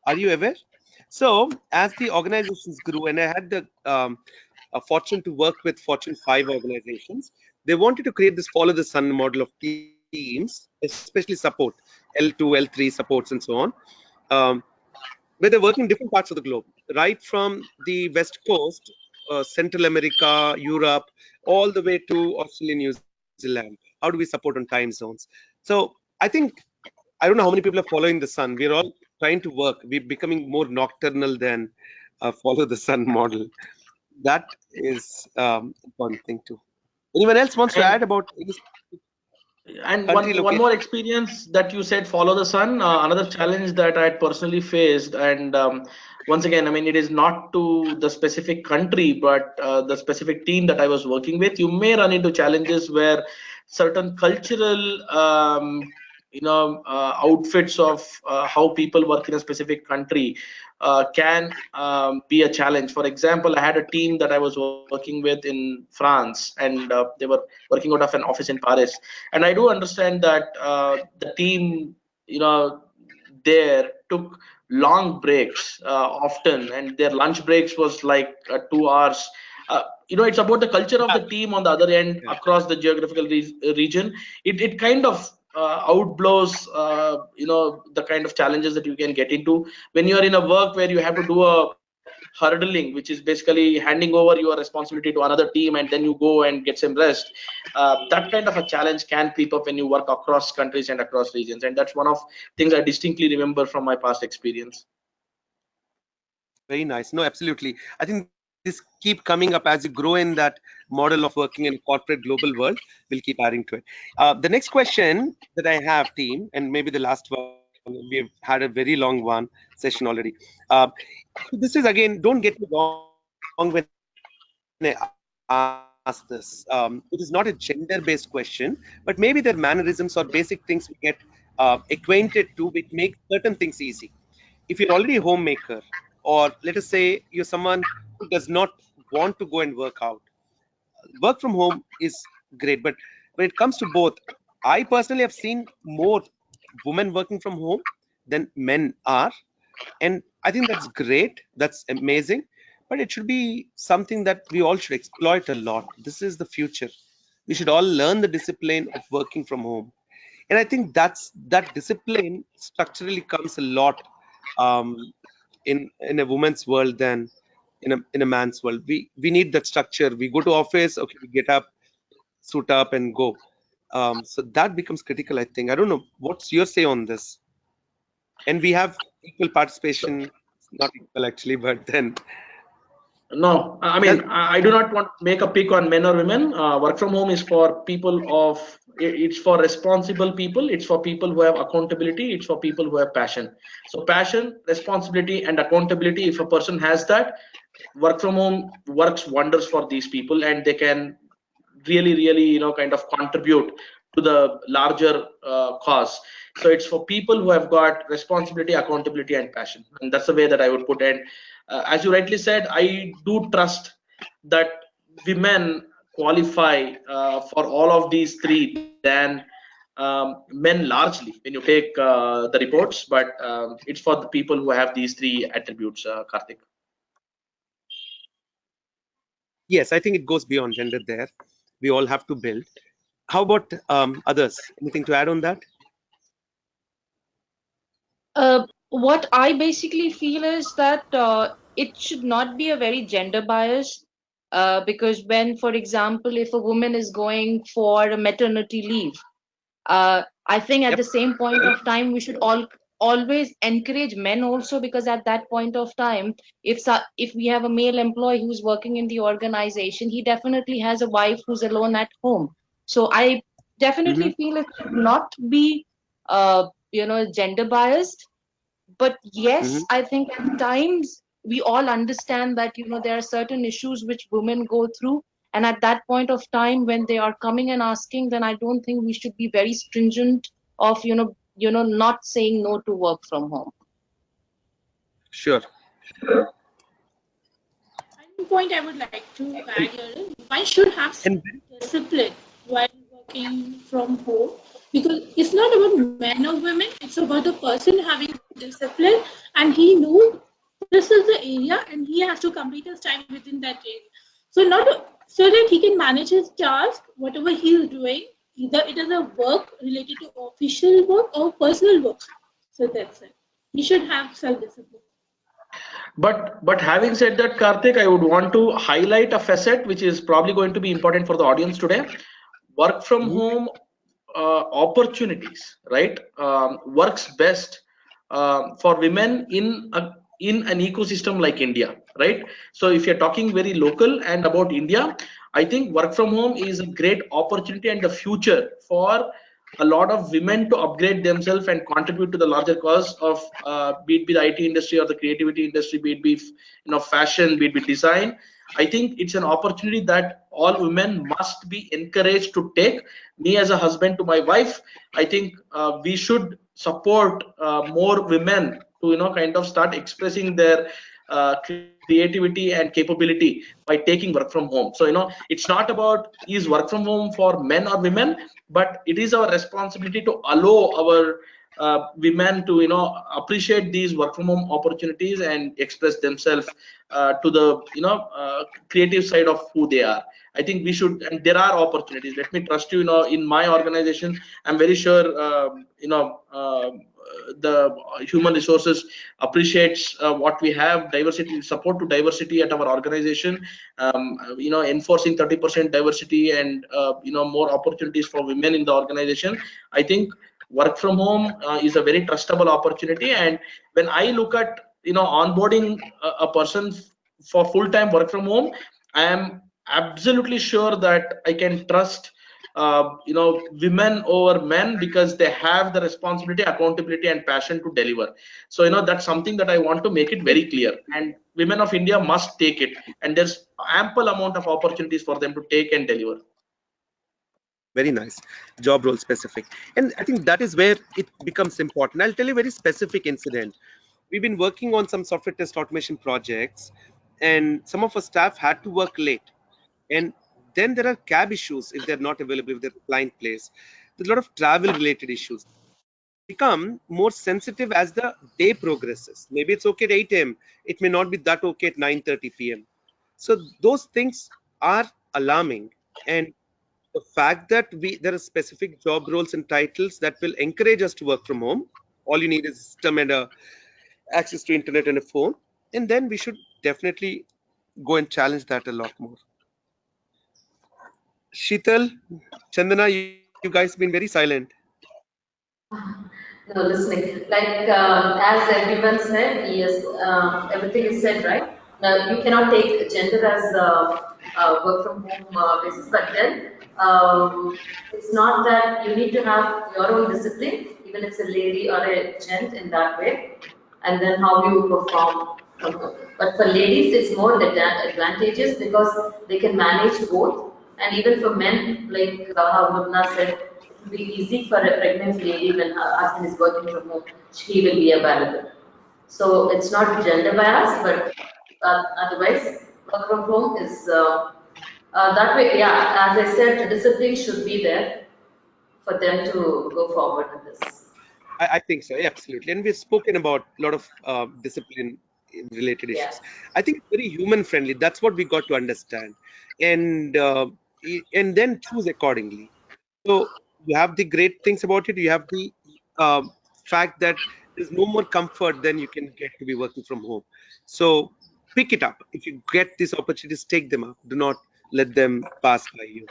Are you aware? So as the organizations grew, and I had the fortune to work with Fortune 5 organizations, they wanted to create this follow the sun model of teams, especially support, L2, L3 supports, and so on. Um, where they're working in different parts of the globe, right from the West Coast, Central America, Europe, all the way to Australia, New Zealand. How do we support on time zones? So I think I don't know how many people are following the sun. We're all trying to work. We're becoming more nocturnal than follow the sun model. That is one thing too. Anyone else wants to And add about any and country one location? more experience that you said, follow the sun. Another challenge that I had personally faced, and once again, I mean, it is not to the specific country, but the specific team that I was working with. You may run into challenges where certain cultural outfits of how people work in a specific country can be a challenge. For example, I had a team that I was working with in France, and they were working out of an office in Paris. And I do understand that the team, there took long breaks often, and their lunch breaks was like 2 hours. It's about the culture of the team on the other end Yeah. across the geographical region. It kind of outblows the kind of challenges that you can get into when you're in a work where you have to do a hurdling, which is basically handing over your responsibility to another team and then you go and get some rest. That kind of a challenge can creep up when you work across countries and across regions, and that's one of things I distinctly remember from my past experience. Very nice. No, absolutely. I think this keep coming up as you grow in that model of working in corporate global world. We'll keep adding to it. The next question that I have, team, and maybe the last one. We've had a very long one session already. Uh, so this is again. Don't get me wrong when I ask this. It is not a gender-based question, but maybe there are mannerisms or basic things we get acquainted to, which make certain things easy. If you're already a homemaker, or let us say you're someone who does not want to go and work out, work from home is great. But when it comes to both, I personally have seen more women working from home than men are, and I think that's great, that's amazing, but it should be something that we all should exploit a lot. This is the future. We should all learn the discipline of working from home, and I think that discipline structurally comes a lot um, in a woman's world than in a man's world. We need that structure. We go to office, okay, we get up, suit up, and go. So that becomes critical, I think. I don't know what's your say on this. And we have equal So participation, not equal actually, but then No, I Does mean, I do not want to make a pick on men or women. Work from home is for people of, it's for responsible people, it's for people who have accountability, it's for people who have passion. So, passion, responsibility, and accountability, if a person has that, work from home works wonders for these people, and they can really, kind of contribute to the larger cause. So it's for people who have got responsibility, accountability, and passion, and that's the way that I would put. And as you rightly said, I do trust that women qualify for all of these three than men largely when you take the reports, but it's for the people who have these three attributes, Karthik. yes, I think it goes beyond gender there. We all have to build. How about others? Anything to add on that? What I basically feel is that it should not be a very gender bias, because when, for example, if a woman is going for a maternity leave, I think at Yep. the same point of time we should always encourage men also, because at that point of time, if we have a male employee who's working in the organization, he definitely has a wife who's alone at home. So I definitely Hmm. feel it should not be gender biased. But yes, Hmm. I think at times we all understand that there are certain issues which women go through, and at that point of time when they are coming and asking, then I don't think we should be very stringent of not saying no to work from home. Sure. One point I would like to add And, here is one should have and discipline while working from home, because it's not about men or women, it's about the person having discipline, and he knows this is the area and he has to complete his time within that area. So not so that he can manage his task, whatever he is doing, either it is a work related to official work or personal work. So that's it. He should have self-discipline. But having said that, Karthik, I would want to highlight a facet which is probably going to be important for the audience today. Work from mhm, home opportunities, right? Works best for women in an ecosystem like India, right? So if you're talking very local and about India, I think work from home is a great opportunity and the future for a lot of women to upgrade themselves and contribute to the larger cause of be it be the IT industry or the creativity industry, be it be fashion, be it be design. I think it's an opportunity that all women must be encouraged to take. Me as a husband to my wife, I think we should support more women to kind of start expressing their creativity and capability by taking work from home. So it's not about is work from home for men or women, but it is our responsibility to allow our women to appreciate these work from home opportunities and express themselves to the creative side of who they are. I think we should, and there are opportunities. Let me trust you. In my organization, I'm very sure the human resources appreciates what we have, diversity, support to diversity at our organization, enforcing 30% diversity and more opportunities for women in the organization. I think work from home is a very trustable opportunity, and when I look at onboarding a person for full-time work from home, I am absolutely sure that I can trust women over men because they have the responsibility, accountability, and passion to deliver. So that's something that I want to make it very clear, and women of India must take it, and there's ample amount of opportunities for them to take and deliver. very nice. Job role specific. And I think that is where it becomes important. I'll tell you a very specific incident. We've been working on some software test automation projects, and some of our staff had to work late. And then there are cab issues if they're not available, if they're client place. There's a lot of travel related issues. Become more sensitive as the day progresses. Maybe it's okay at 8 a.m. It may not be that okay at 9:30 p.m. So those things are alarming. And the fact that there are specific job roles and titles that will encourage us to work from home. All you need is a system and access to internet and a phone. And then we should definitely go and challenge that a lot more. Sheetal, Chandana, you guys been very silent. No, listening. Like as everyone said, yes, everything is said right. Now, you cannot take gender as work from home basis, but then it's not that you need to have your own discipline, even if it's a lady or a gent in that way, and then how you perform from home. But for ladies, it's more advantageous because they can manage both, and even for men, like how Lubna said, it will be easy for a pregnant lady when her husband is working from home, she will be available. So it's not gender bias, but otherwise, work from home is that way. Yeah, as I said, discipline should be there for them to go forward with this. I think so, yeah, absolutely. And we've spoken about a lot of discipline related Yeah. issues. I think it's very human friendly. That's what we got to understand, and and then choose accordingly. So you have the great things about it. You have the um, fact that there's no more comfort than you can get to be working from home. So pick it up. If you get these opportunities, take them up. Do not let them pass by you.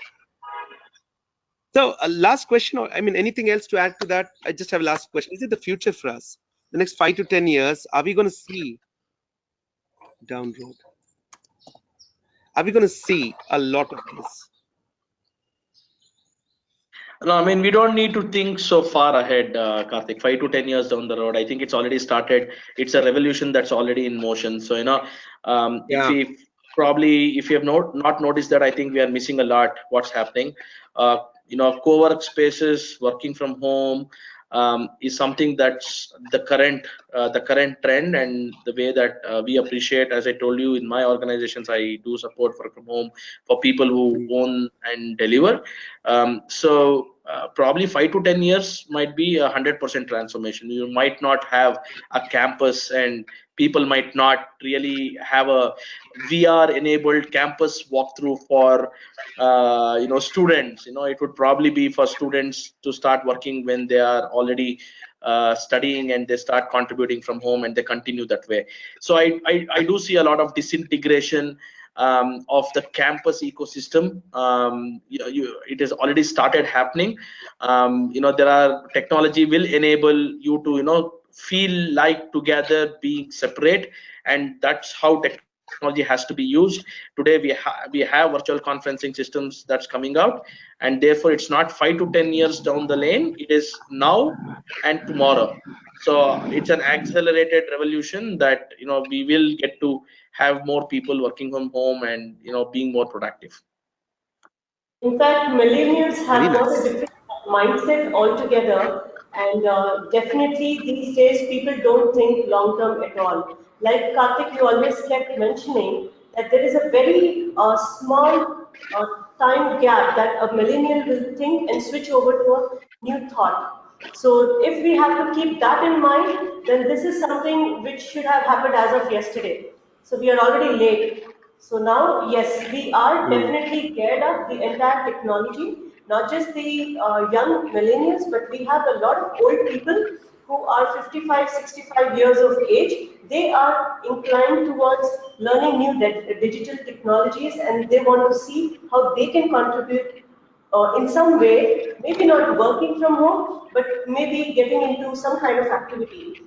So, last question, or I mean, anything else to add to that? I just have a last question. Is it the future for us? The next 5 to 10 years, are we going to see down road? Are we going to see a lot of this? No, I mean, we don't need to think so far ahead, Karthik. 5 to 10 years down the road, I think it's already started. It's a revolution that's already in motion. So, if Yeah. we probably, if you have not noticed that, I think we are missing a lot. What's happening? Co-work spaces, working from home, is something that's the current trend, and the way that we appreciate. As I told you, in my organizations, I do support work from home for people who Mm. own and deliver. Probably 5 to 10 years might be 100% transformation. You might not have a campus, and people might not really have a VR enabled campus walkthrough for students. It would probably be for students to start working when they are already studying, and they start contributing from home, and they continue that way. So I do see a lot of disintegration of the campus ecosystem. It has already started happening. There are technology will enable you to feel like together being separate, and that's how technology has to be used. Today we have virtual conferencing systems that's coming out, and therefore it's not 5 to 10 years down the lane. It is now and tomorrow. So it's an accelerated revolution that we will get to have more people working from home, and being more productive. In fact, millennials Very have got a nice. different mindset altogether, and definitely these days people don't think long term at all. Like Karthik, you always kept mentioning that there is a very small time gap that a millennial will think and switch over to a new thought. So if we have to keep that in mind, then this is something which should have happened as of yesterday. So we are already late. So now, yes, we are Mm. definitely geared up the entire technology, not just the young millennials, but we have a lot of old people who are 55, 65 years of age. They are inclined towards learning new digital technologies, and they want to see how they can contribute in some way, maybe not working from home, but maybe getting into some kind of activity.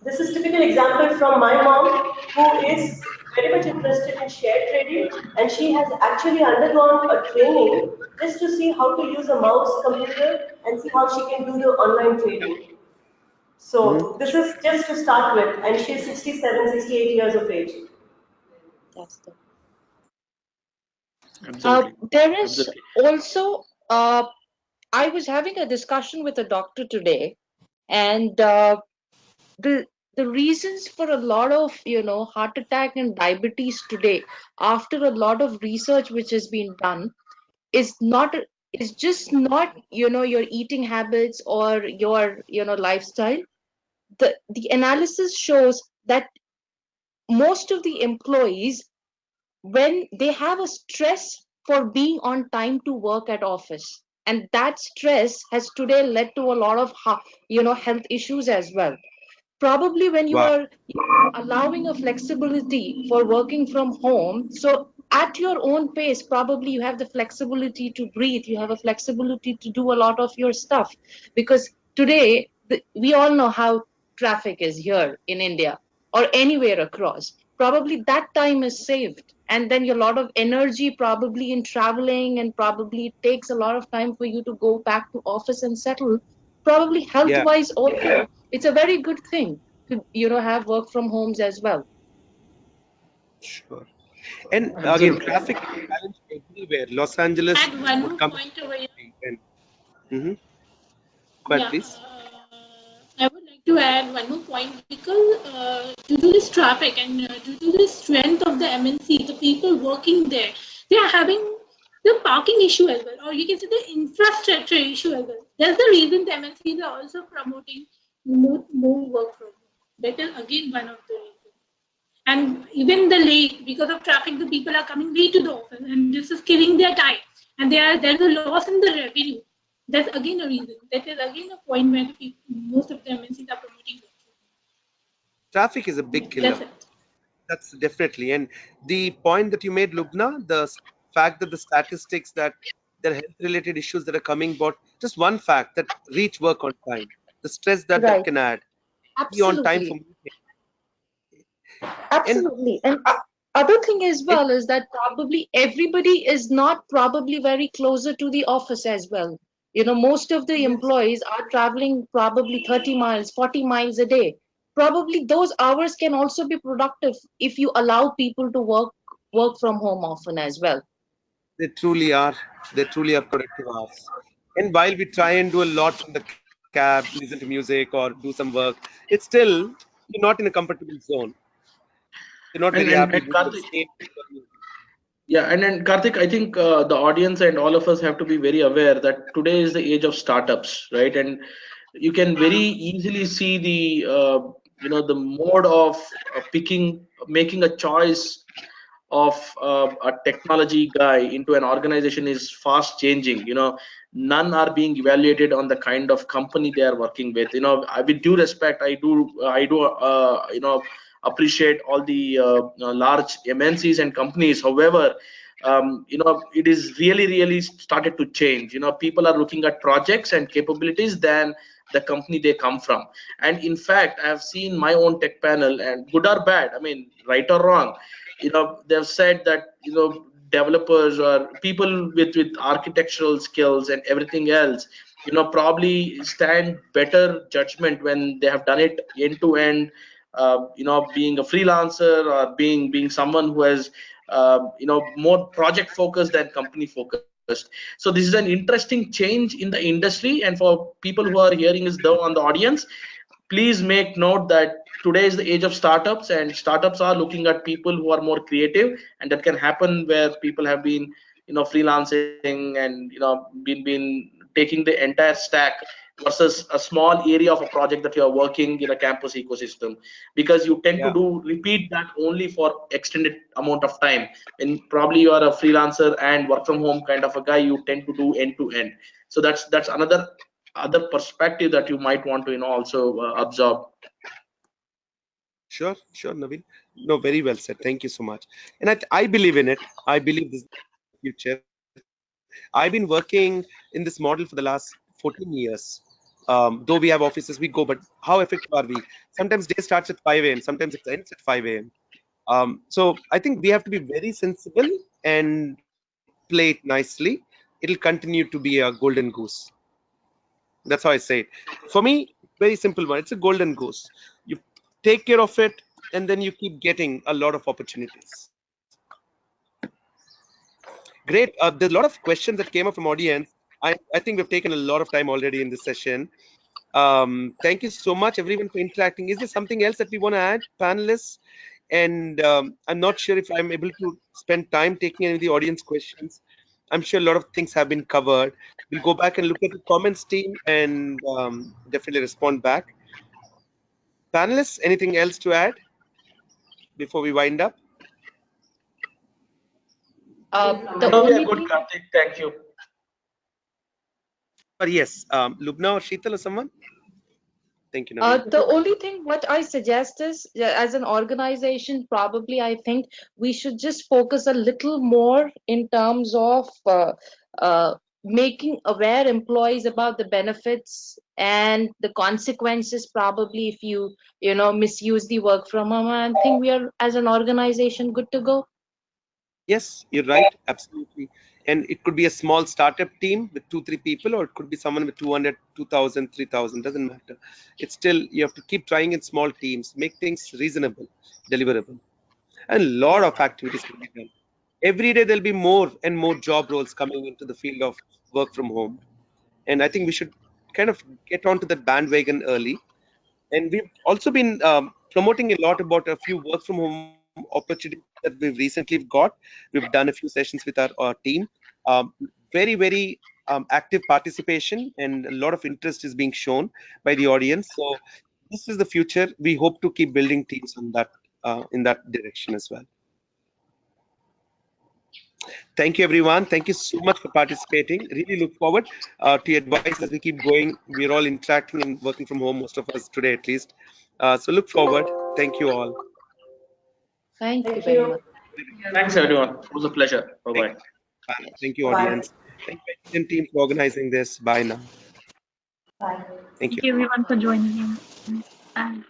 This is typical example from my mom, who is very much interested in share trading, and she has actually undergone a training just to see how to use a mouse computer and see how she can do the online trading. Mhm. So this is just to start with, and she's 67, 68 years of age. Fantastic. Absolutely, There is absolutely. also, I was having a discussion with a doctor today, and the the reasons for a lot of heart attack and diabetes today, after a lot of research which has been done, is not is just not your eating habits or your lifestyle. The analysis shows that most of the employees, when they have a stress for being on time to work at office, and that stress has today led to a lot of health issues as well. Probably when you Wow. are allowing a flexibility for working from home, so at your own pace, probably you have the flexibility to breathe, you have a flexibility to do a lot of your stuff. Because today we all know how traffic is here in India or anywhere across. probably that time is saved, and then your lot of energy probably in traveling, and probably it takes a lot of time for you to go back to office and settle. Probably health Yeah, wise also, it's a very good thing to have work from homes as well. sure. And again, Absolutely. traffic is a challenge everywhere. Los Angeles Add one would more come point over here. and mm-hmm. Go ahead, Yeah, please. I would like to add one more point because due to this traffic and due to the strength of the MNC, the people working there, they are having the parking issue as well, or you can say the infrastructure issue as well. That's the reason the MNCs are also promoting more work from home. That is again one of the reasons. And even the late, because of traffic, the people are coming late to the office, and this is killing their time. And there's a loss in the revenue. That's again a reason. That is again a point where the people, most of the MNCs are promoting work from Traffic is a home. big Yeah, killer. that's it. That's definitely. And the point that you made, Lubna, fact that the statistics that there are health related issues that are coming, but just one fact that reach work on time, the stress that that Right. can add, be on time for Absolutely. meeting. And Absolutely. And other thing as it, well is that probably everybody is not probably very closer to the office as well. Most of the Yes. employees are traveling probably 30 miles, 40 miles a day. Probably those hours can also be productive if you allow people to work from home often as well. they truly are. They truly are productive hours. And while we try and do a lot from the cab, listen to music or do some work, it's still you're not in a comfortable zone. You're not very happy And doing the Karthik, same. yeah, and Karthik, I think the audience and all of us have to be very aware that today is the age of startups, right? And you can very easily see the the mode of making a choice of a technology guy into an organization is fast changing. None are being evaluated on the kind of company they are working with. With due respect, I do appreciate all the large MNCs and companies. However, it is really started to change. People are looking at projects and capabilities than the company they come from. And in fact, I have seen my own tech panel, and good or bad, I mean, right or wrong, they've said that developers or people with architectural skills and everything else probably stand better judgment when they have done it end to end, being a freelancer or being someone who has more project focused than company focused. So this is an interesting change in the industry, and for people who are hearing us though on the audience, please make note that today is the age of startups, and startups are looking at people who are more creative, and that can happen where people have been freelancing and been taking the entire stack versus a small area of a project that you are working in a campus ecosystem, because you tend to Yeah, do repeat that only for extended amount of time. And probably you are a freelancer and work from home kind of a guy, you tend to do end to end. So that's another other perspective that you might want to also absorb. sure, Naveen. No, very well said. Thank you so much. And I believe in it. I believe this is the future. I've been working in this model for the last 14 years. Though we have offices, we go, but how effective are we? Sometimes day starts at 5 a.m., sometimes it ends at 5 a.m. So I think we have to be very sensible and play it nicely. It'll continue to be a golden goose. That's how I say it. For me, very simple one. It's a golden goose. You take care of it, and then you keep getting a lot of opportunities. Great. There's a lot of questions that came up from audience. I think we've taken a lot of time already in this session. Thank you so much, everyone, for interacting. Is there something else that we want to add, panelists? And I'm not sure if I'm able to spend time taking any of the audience questions. I'm sure a lot of things have been covered. We'll go back and look at the comments team and definitely respond back. Panelists, anything else to add before we wind up? The No, we are only good, thing Karthik. Thank you. Or yes, Lubna or Sheetal or someone? Thank you, Naveen. The only thing what I suggest is, as an organization, probably I think we should just focus a little more in terms of uh, making aware employees about the benefits and the consequences probably if you misuse the work from home. I think we are, as an organization, good to go. Yes, you're right. Absolutely. And it could be a small startup team with 2, 3 people, or it could be someone with 200, 2,000, 3,000. Doesn't matter. It's still, you have to keep trying in small teams, make things reasonable, deliverable. And a lot of activities can be done. Every day there'll be more and more job roles coming into the field of work from home. And I think we should kind of get onto that bandwagon early. And we've also been promoting a lot about a few work from home opportunities that we've recently got. We've done a few sessions with our team. Very active participation, and a lot of interest is being shown by the audience. So this is the future. We hope to keep building teams on that in that direction as well. Thank you, everyone. Thank you so much for participating. Really look forward to your advice as we keep going. We're all interacting and working from home, most of us today at least. So look forward. Thank you all. Thank you Thank very you. much. Thanks, everyone. It was a pleasure. Bye Thank bye. you. Bye. Yes. Thank you, Bye. audience. Thank you, Indian team, for organizing this. Bye now. Bye. Thank Thank you. you everyone for joining in. Bye.